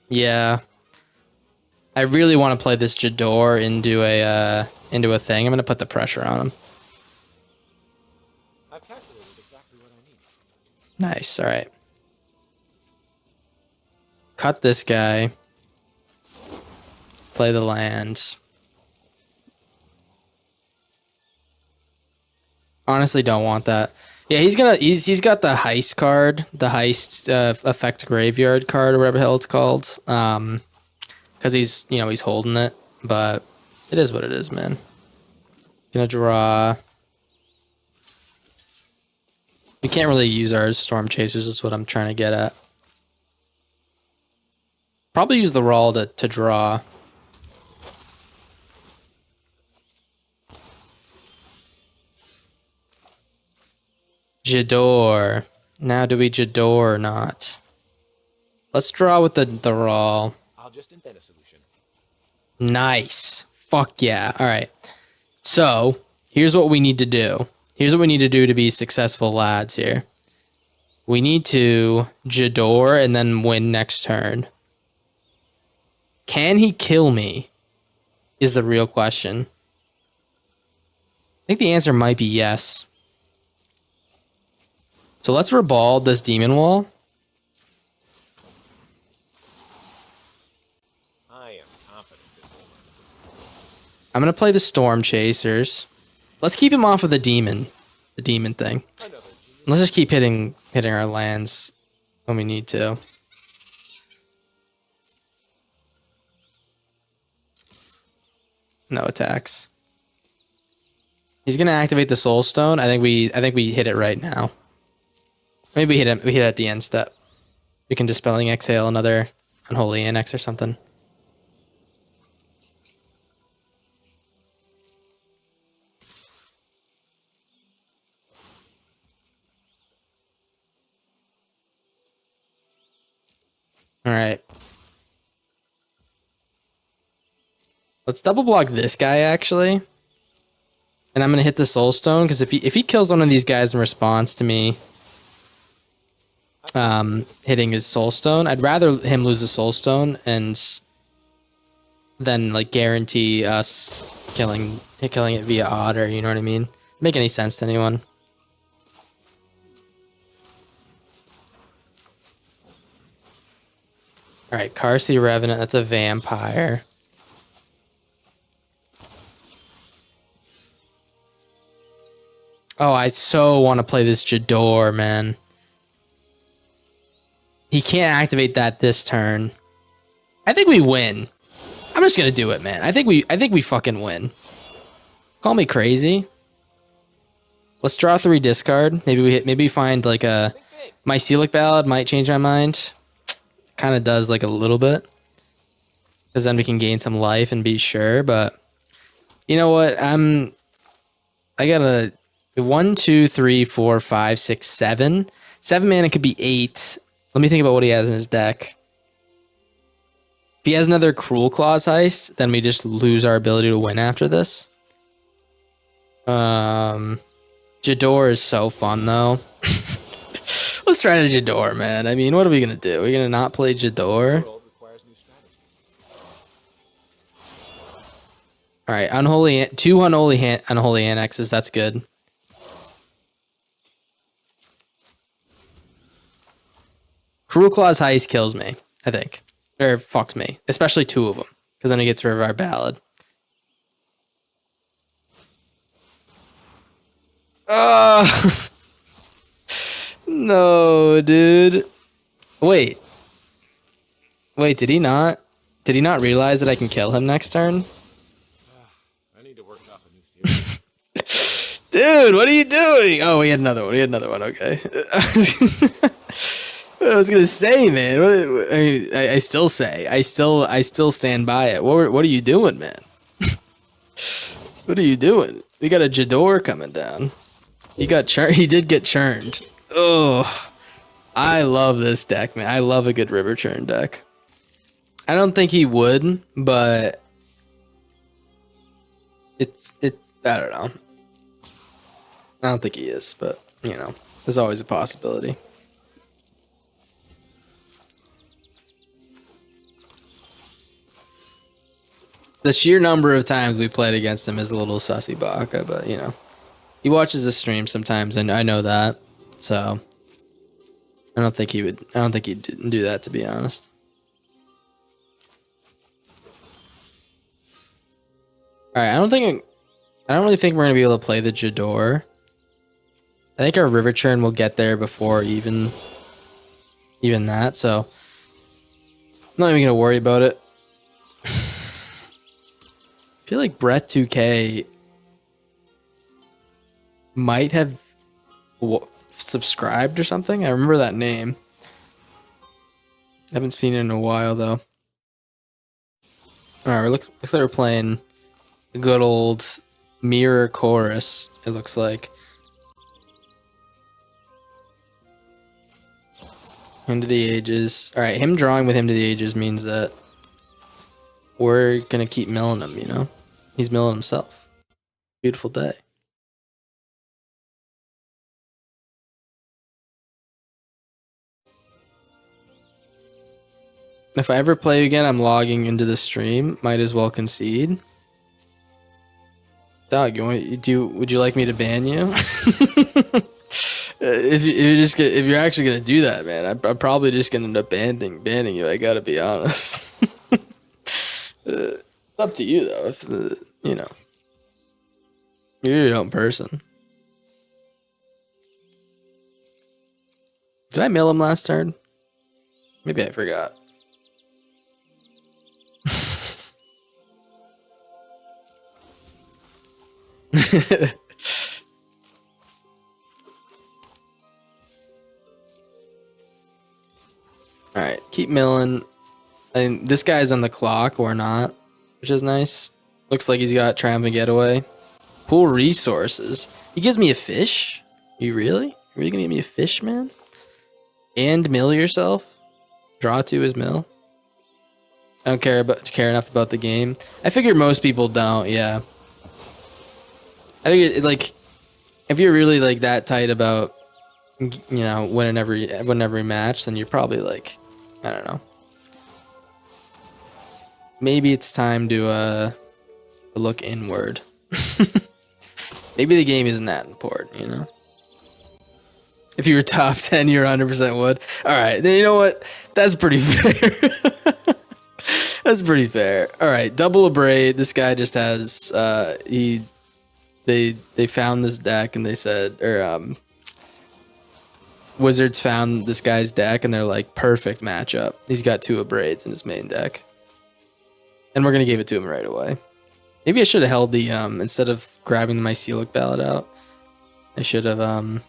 Yeah. I really want to play this Jador into a thing. I'm gonna put the pressure on him. I've calculated exactly what I need. Nice, alright. Cut this guy. Play the land. Honestly, don't want that. Yeah, he's got the heist card, the heist effect graveyard card or whatever the hell it's called. Because he's holding it, but it is what it is, man. Gonna draw. We can't really use our Storm Chasers, is what I'm trying to get at. Probably use the Rawl to draw. Jador. Now do we Jador or not? Let's draw with the Rawl. I'll just invent a solution. Nice. Fuck yeah. Alright. So, here's what we need to do. Here's what we need to do to be successful lads here. We need to Jador and then win next turn. Can he kill me? Is the real question. I think the answer might be yes. So let's reball this demon wall. I am confident this will work. I'm gonna play the Storm Chasers. Let's keep him off of the demon thing. Another genius. Let's just keep hitting our lands when we need to. No attacks. He's gonna activate the Soul Stone. I think we hit it right now. Maybe we hit it at the end step. We can Dispelling Exhale another Unholy Annex or something. All right. Let's double block this guy actually. And I'm gonna hit the Soul Stone because if he kills one of these guys in response to me hitting his Soul Stone, I'd rather him lose the Soul Stone and then like guarantee us killing it via Otter, you know what I mean? Make any sense to anyone? Alright, Carsey Revenant, that's a vampire. Oh, I so want to play this Jador, man. He can't activate that this turn. I think we win. I'm just gonna do it, man. I think we fucking win. Call me crazy. Let's draw 3 discard. Maybe we find like a Mycelic Ballad might change my mind. Kind of does like a little bit. Because then we can gain some life and be sure, but you know what? I got a 1, 2, 3, 4, 5, 6, 7. 7 mana could be 8. Let me think about what he has in his deck. If he has another Cruel Claws Heist, then we just lose our ability to win after this. Jador is so fun though. Let's try to Jador, man. I mean, what are we gonna do? We're gonna not play Jador? Requires new strategy. All right, 2 unholy annexes. That's good. Cruel Claws Heist kills me, I think. Or fucks me. Especially 2 of them. Because then he gets rid of our ballad. No, dude. Wait, did he not? Did he not realize that I can kill him next turn? I need to work off a new theory. Dude, what are you doing? Oh, we had another one. Okay. I was gonna say, man. I still say. I still stand by it. What are you doing, man? What are you doing? We got a Jador coming down. He did get churned. Oh, I love this deck, man. I love a good river churn deck. I don't think he would, but I don't know. I don't think he is, but you know, there's always a possibility. The sheer number of times we played against him is a little sussy baka, but you know, he watches the stream sometimes, and I know that. So I don't think he'd do that, to be honest. All right, I don't really think we're gonna be able to play the Jador. I think our river churn will get there before even that. So I'm not even gonna worry about it. I feel like Brett 2K might have subscribed or something. I remember that name. Haven't seen it in a while though. All right, looks like we're playing a good old Mirror Chorus. It looks like Into the Ages. All right, him drawing with Into the Ages means that we're gonna keep milling him. You know, he's milling himself. Beautiful day. If I ever play again, I'm logging into the stream. Might as well concede. Dog, would you like me to ban you? If you're actually gonna do that, man, I'm probably just gonna end up banning you. I gotta be honest. It's up to you though. If you know, you're your own person. Did I mill him last turn? Maybe I forgot. All right, keep milling. And this guy's on the clock or not, which is nice. Looks like he's got triumphant getaway. Pool resources. He gives me a fish. You really? Really gonna give me a fish, man? And mill yourself. Draw 2 is mill. I don't care enough about the game. I figure most people don't. Yeah. I think like if you're really like that tight about winning every match, then you're probably like, I don't know. Maybe it's time to look inward. Maybe the game isn't that important, you know. If you were top 10, you're 100% would. All right, then you know what? That's pretty fair. That's pretty fair. All right, double a braid. This guy just has they found this deck and they said, Wizards found this guy's deck and they're like, perfect matchup. He's got 2 braids in his main deck. And we're going to give it to him right away. Maybe I should have held the, instead of grabbing the Mycelic Ballad out, I should have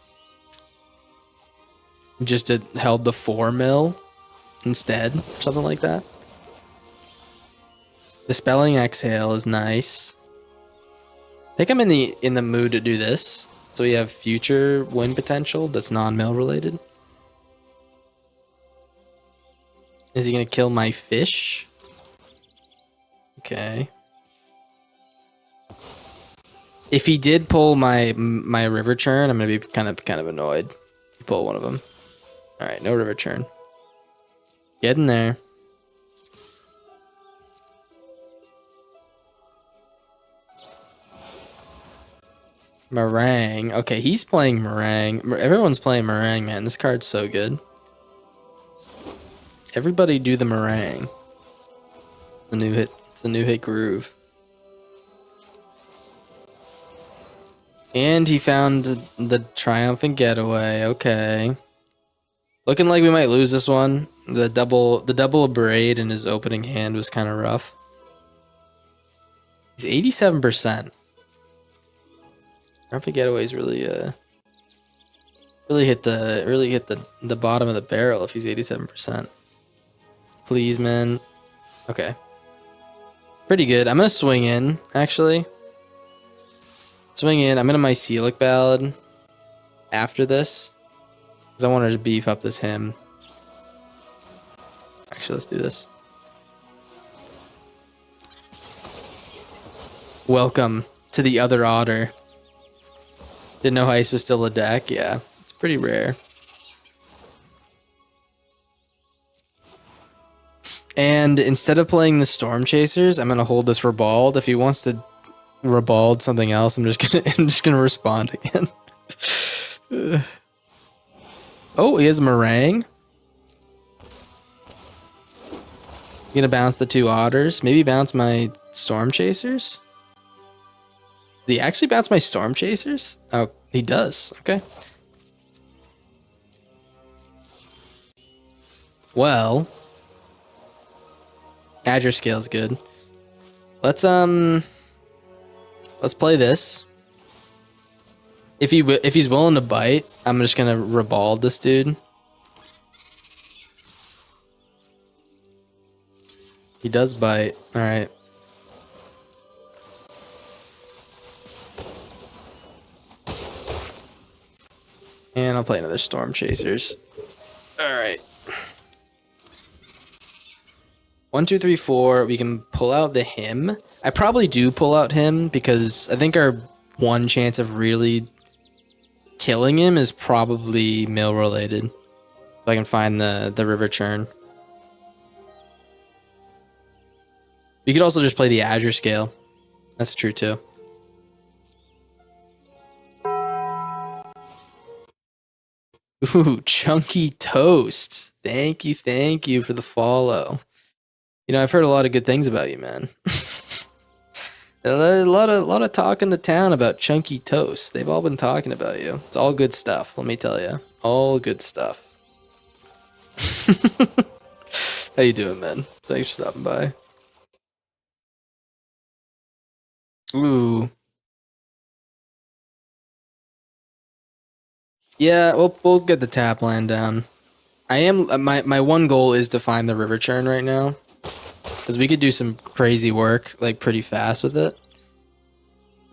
just held the 4 mil instead, or something like that. Dispelling Exhale is nice. I think I'm in the mood to do this. So we have future win potential that's non-mill related. Is he gonna kill my fish? Okay. If he did pull my river churn, I'm gonna be kind of annoyed. He pulled one of them. All right, no river churn. Get in there. Meringue. Okay, he's playing Meringue. Everyone's playing Meringue, man. This card's so good. Everybody do the Meringue. The new hit. It's the new hit groove. And he found the triumphant getaway. Okay. Looking like we might lose this one. The double braid in his opening hand was kind of rough. He's 87%. Triumphant getaway's really hit the bottom of the barrel if he's 87%. Please, man. Okay. Pretty good. I'm gonna swing in, actually. Swing in. I'm gonna Mycelic Ballad after this. Because I wanted to beef up this hymn. Actually, let's do this. Welcome to the other otter. Didn't know Heist was still a deck. Yeah, it's pretty rare. And instead of playing the Storm Chasers, I'm gonna hold this Ribald. If he wants to Ribald something else, I'm just gonna respond again. Oh, he has a Meringue. Gonna bounce the 2 otters. Maybe bounce my Storm Chasers. Did he actually bounce my Storm Chasers? Oh, he does. Okay. Well, Azure Scale's good. Let's play this. If he's willing to bite, I'm just gonna Ribald this dude. He does bite. All right. And I'll play another Storm Chasers. All right. 1, 2, 3, 4. We can pull out the hymn. I probably do pull out him because I think our one chance of really killing him is probably mill related. If I can find the river churn. You could also just play the Azure scale. That's true too. Ooh, Chunky Toast. Thank you for the follow. You know, I've heard a lot of good things about you, man. A lot of talk in the town about Chunky Toast. They've all been talking about you. It's all good stuff, let me tell you. All good stuff. How you doing, man? Thanks for stopping by. Ooh. Yeah, we'll get the tap line down. I am my one goal is to find the river churn right now, because we could do some crazy work like pretty fast with it.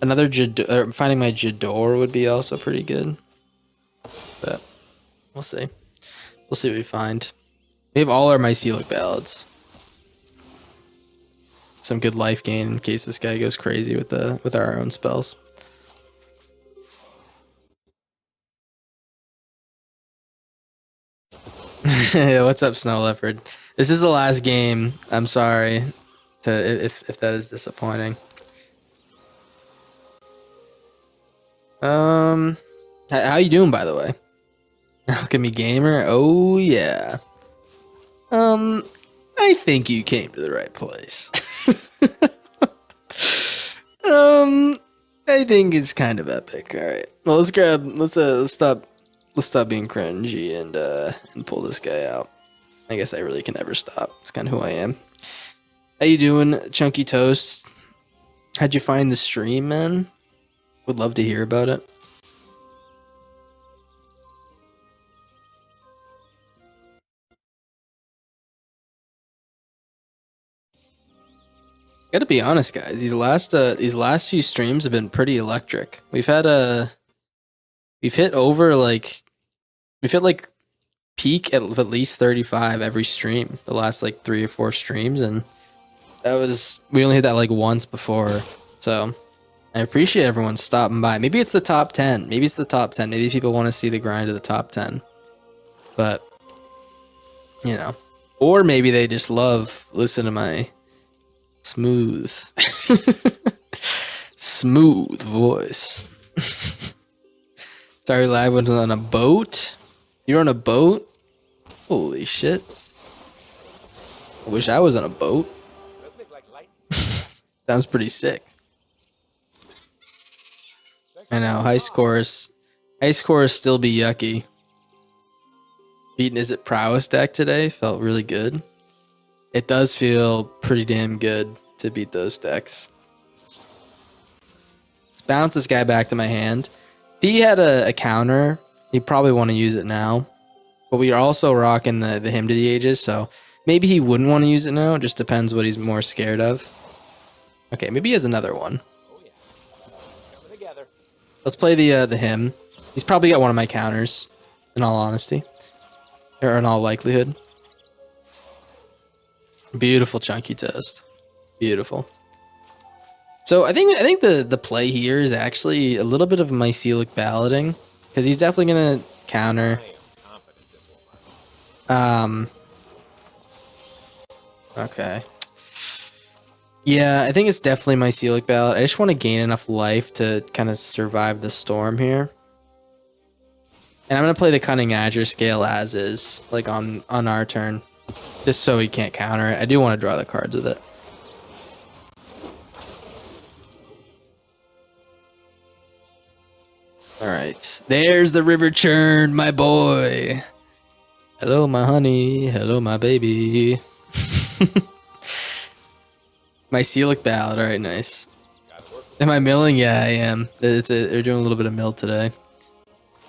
Another finding my Jador would be also pretty good, but we'll see. We'll see what we find. We have all our Mycelic ballads. Some good life gain in case this guy goes crazy with our own spells. What's up, Snow Leopard? This is the last game. I'm sorry if that is disappointing. How you doing, by the way? Look at me, gamer. Oh yeah. I think you came to the right place. I think it's kind of epic. All right. Well, let's stop being cringy and pull this guy out. I guess I really can never stop. It's kind of who I am. How you doing, Chunky Toast? How'd you find the stream, man? Would love to hear about it. Gotta be honest, guys. These last few streams have been pretty electric. We've hit peak at least 35 every stream. The last like 3 or 4 streams, and we only hit that like once before. So I appreciate everyone stopping by. Maybe it's the top 10. Maybe people want to see the grind of the top 10. But you know, or maybe they just love listening to my smooth voice. Sorry, Live was on a boat. You're on a boat? Holy shit. I wish I was on a boat. Sounds pretty sick. I know, high scores still be yucky. Beating Is It Prowess deck today felt really good. It does feel pretty damn good to beat those decks. Let's bounce this guy back to my hand. If he had a counter, he'd probably want to use it now. But we are also rocking the Hymn to the Ages, so maybe he wouldn't want to use it now. It just depends what he's more scared of. Okay, maybe he has another one. Let's play the Hymn. He's probably got one of my counters, in all honesty. Or in all likelihood. Beautiful Chunky Toast. Beautiful. So I think the play here is actually a little bit of Mycelic ballading, because he's definitely gonna counter. Okay. Yeah, I think it's definitely Mycelic ballad. I just want to gain enough life to kind of survive the storm here. And I'm gonna play the Cunning Azure scale as is, like on our turn, just so he can't counter it. I do want to draw the cards with it. All right, there's the river churn, my boy. Hello, my honey. Hello, my baby. Mycelic ballad. All right, nice. Am I milling? Yeah, I am. They're doing a little bit of mill today.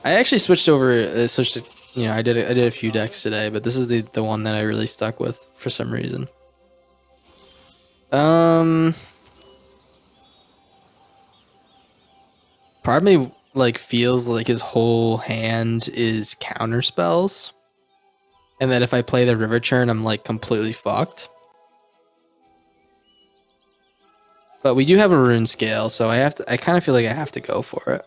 I actually switched over. I did a few decks today, but this is the one that I really stuck with for some reason. Part of me like feels like his whole hand is counter spells, and that if I play the river churn, I'm like completely fucked. But we do have a rune scale, so I kind of feel like I have to go for it.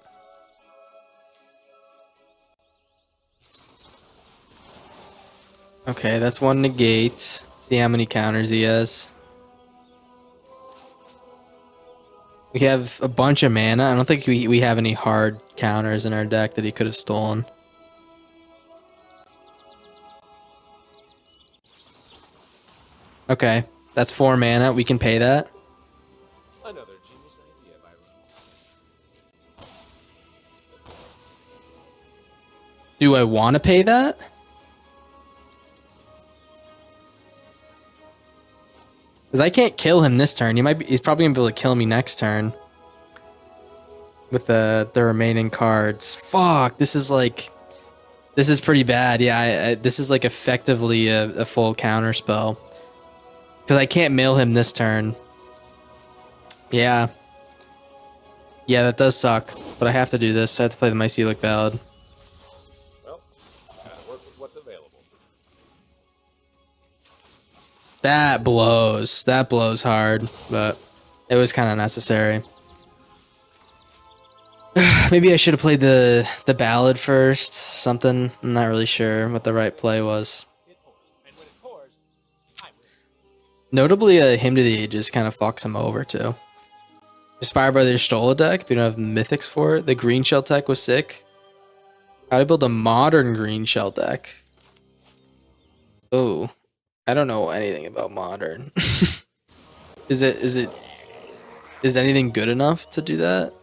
Okay, that's one negate. See how many counters he has. We have a bunch of mana. I don't think we have any hard counters in our deck that he could have stolen. Okay, that's 4 mana. We can pay that. Another genius idea, Byron. Do I want to pay that? Because I can't kill him this turn. He's probably gonna be able to kill me next turn. With the remaining cards. Fuck, this is pretty bad. Yeah, this is like effectively a full counter spell. Because I can't mill him this turn. Yeah. Yeah, that does suck. But I have to do this. I have to play the MILLionaire Ballad. Well, gotta work with what's available. That blows. That blows hard. But it was kind of necessary. Maybe I should have played the ballad first. Something. I'm not really sure what the right play was. It pours, and when it pours, I win. Notably, Hymn to the Ages kind of fucks him over too. Inspired by the Stola deck, but you don't have mythics for it. The green shell tech was sick. How to build a modern green shell deck? Oh, I don't know anything about modern. Is anything good enough to do that?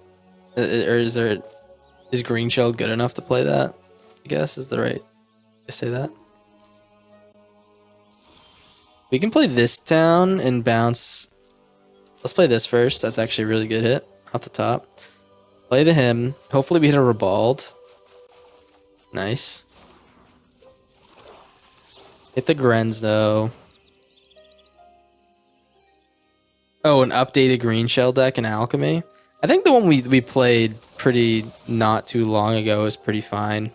Or is green shell good enough to play that? I guess is the right to say that. We can play this town and bounce. Let's play this first. That's actually a really good hit off the top. Play the hymn. Hopefully we hit a Ribald. Nice. Hit the Grens though. Oh, an updated green shell deck in Alchemy. I think the one we played pretty not too long ago is pretty fine.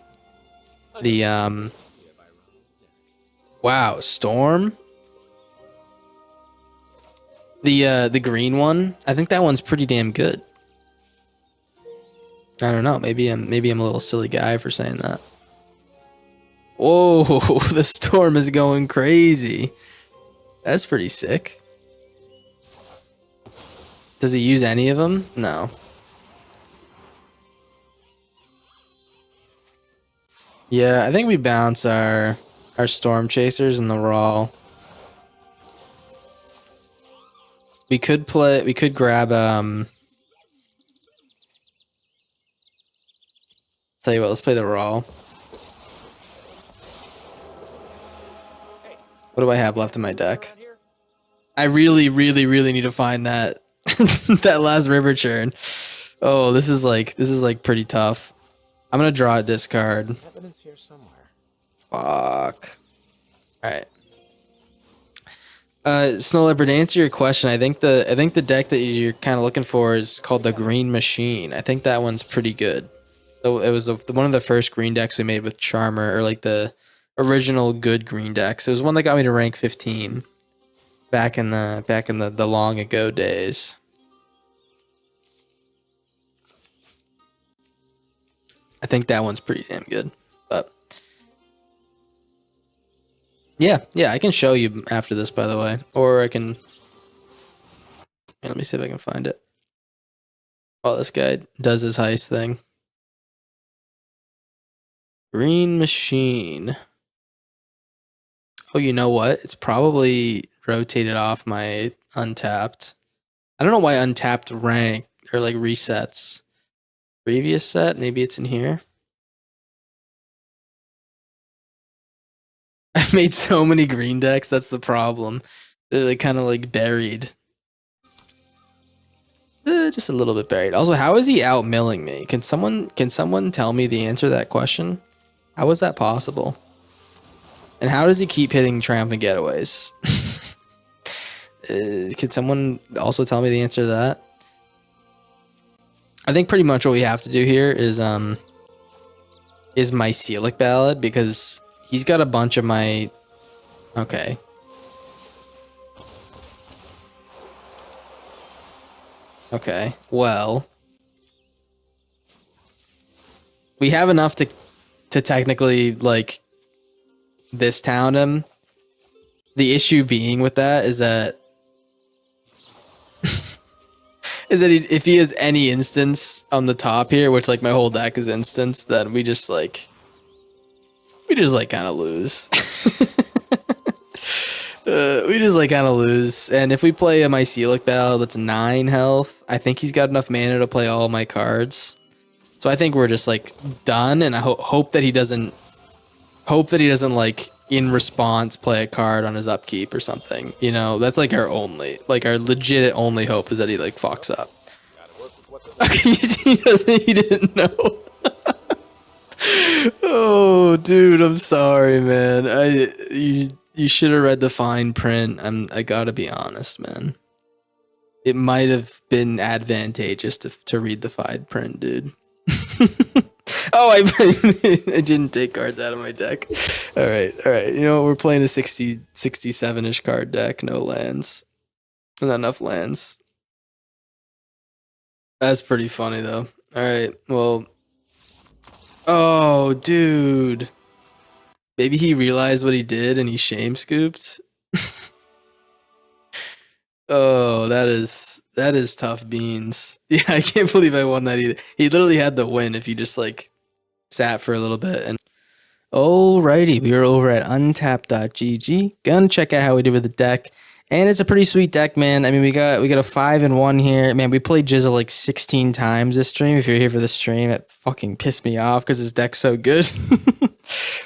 The wow, Storm. The green one. I think that one's pretty damn good. I don't know. Maybe I'm a little silly guy for saying that. Whoa, the Storm is going crazy. That's pretty sick. Does he use any of them? No. Yeah, I think we bounce our Storm Chasers in the Raw. We could grab tell you what, let's play the Raw. What do I have left in my deck? I really need to find that that last river churn. Oh, this is like pretty tough. I'm gonna draw a discard. Evidence here somewhere. Fuck. Alright. Snow Leopard, to answer your question, I think the deck that you're kind of looking for is called the Green Machine. I think that one's pretty good. So it was one of the first green decks we made with Charmer, or like the original good green decks. It was one that got me to rank 15 back in the long ago days. I think that one's pretty damn good. But yeah, I can show you after this, by the way. Or I can... Yeah, let me see if I can find it. Oh, this guy does his heist thing. Green Machine. Oh, you know what? It's probably rotated off my Untapped. I don't know why Untapped rank or like resets. Previous set, maybe it's in here. I've made so many green decks, that's the problem. They're like kind of like buried. Just a little bit buried. Also, how is he out milling me? Can someone tell me the answer to that question? How is that possible? And how does he keep hitting triumphant getaways? Can someone also tell me the answer to that? I think pretty much what we have to do here is MILLionaire Ballad, because he's got a bunch of my... Okay. Okay, well... We have enough to technically, like, this town him. The issue being with that is that is that if he has any instance on the top here, which like my whole deck is instance, then we just like kind of lose. We just like kind of lose. And if we play a Mycelic Bell that's 9 health, I think he's got enough mana to play all my cards. So I think we're just like done, and I hope that he doesn't like in response play a card on his upkeep or something. You know, that's like our legit only hope is that he like fucks up. He didn't know. Oh, dude, I'm sorry, man. You should have read the fine print. I gotta be honest, man. It might have been advantageous to read the fine print, dude. Oh, I didn't take cards out of my deck. All right. You know what? We're playing a 67-ish card deck. No lands. Not enough lands. That's pretty funny, though. All right. Well. Oh, dude. Maybe he realized what he did and he shame scooped. Oh, that is tough beans. Yeah, I can't believe I won that either. He literally had the win if you just like sat for a little bit. And alrighty, we are over at untap.gg. Gonna check out how we did with the deck. And it's a pretty sweet deck, man. I mean, we got a 5-1 here. Man, we played Jizzle like 16 times this stream. If you're here for the stream, it fucking pissed me off because his deck's so good.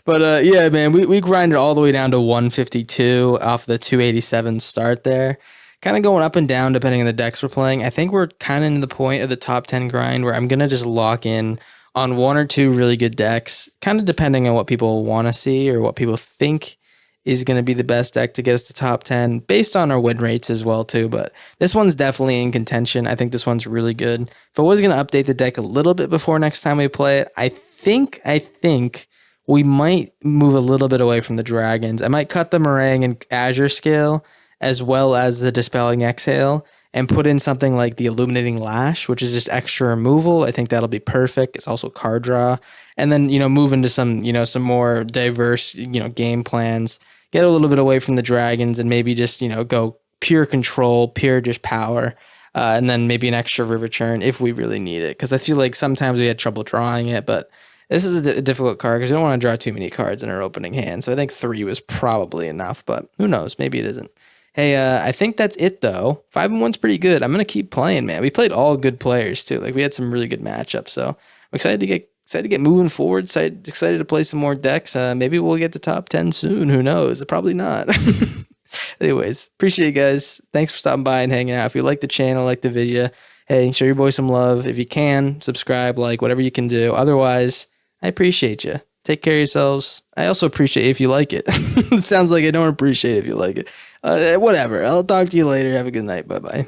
But yeah, man, we grinded all the way down to 152 off the 287 start there. Kind of going up and down depending on the decks we're playing. I think we're kind of in the point of the top 10 grind where I'm going to just lock in on 1 or 2 really good decks, kind of depending on what people want to see or what people think is going to be the best deck to get us to top 10 based on our win rates as well too. But this one's definitely in contention. I think this one's really good. If I was going to update the deck a little bit before next time we play it, I think we might move a little bit away from the dragons. I might cut the Meringue and Azure Scale as well as the Dispelling Exhale and put in something like the Illuminating Lash, which is just extra removal. I think that'll be perfect. It's also card draw. And then, move into some more diverse, game plans. Get a little bit away from the dragons and maybe just, go pure control, pure just power. And then maybe an extra River Churn if we really need it. Because I feel like sometimes we had trouble drawing it, but this is a difficult card because we don't want to draw too many cards in our opening hand. So I think 3 was probably enough, but who knows? Maybe it isn't. Hey, I think that's it though. 5-1's pretty good. I'm gonna keep playing, man. We played all good players too. Like we had some really good matchups. So I'm excited to get moving forward. Excited to play some more decks. Maybe we'll get to top 10 soon. Who knows? Probably not. Anyways, appreciate you guys. Thanks for stopping by and hanging out. If you like the channel, like the video, hey, show your boy some love. If you can, subscribe, like whatever you can do. Otherwise, I appreciate you. Take care of yourselves. I also appreciate if you like it. It sounds like I don't appreciate it if you like it. Whatever. I'll talk to you later. Have a good night. Bye-bye.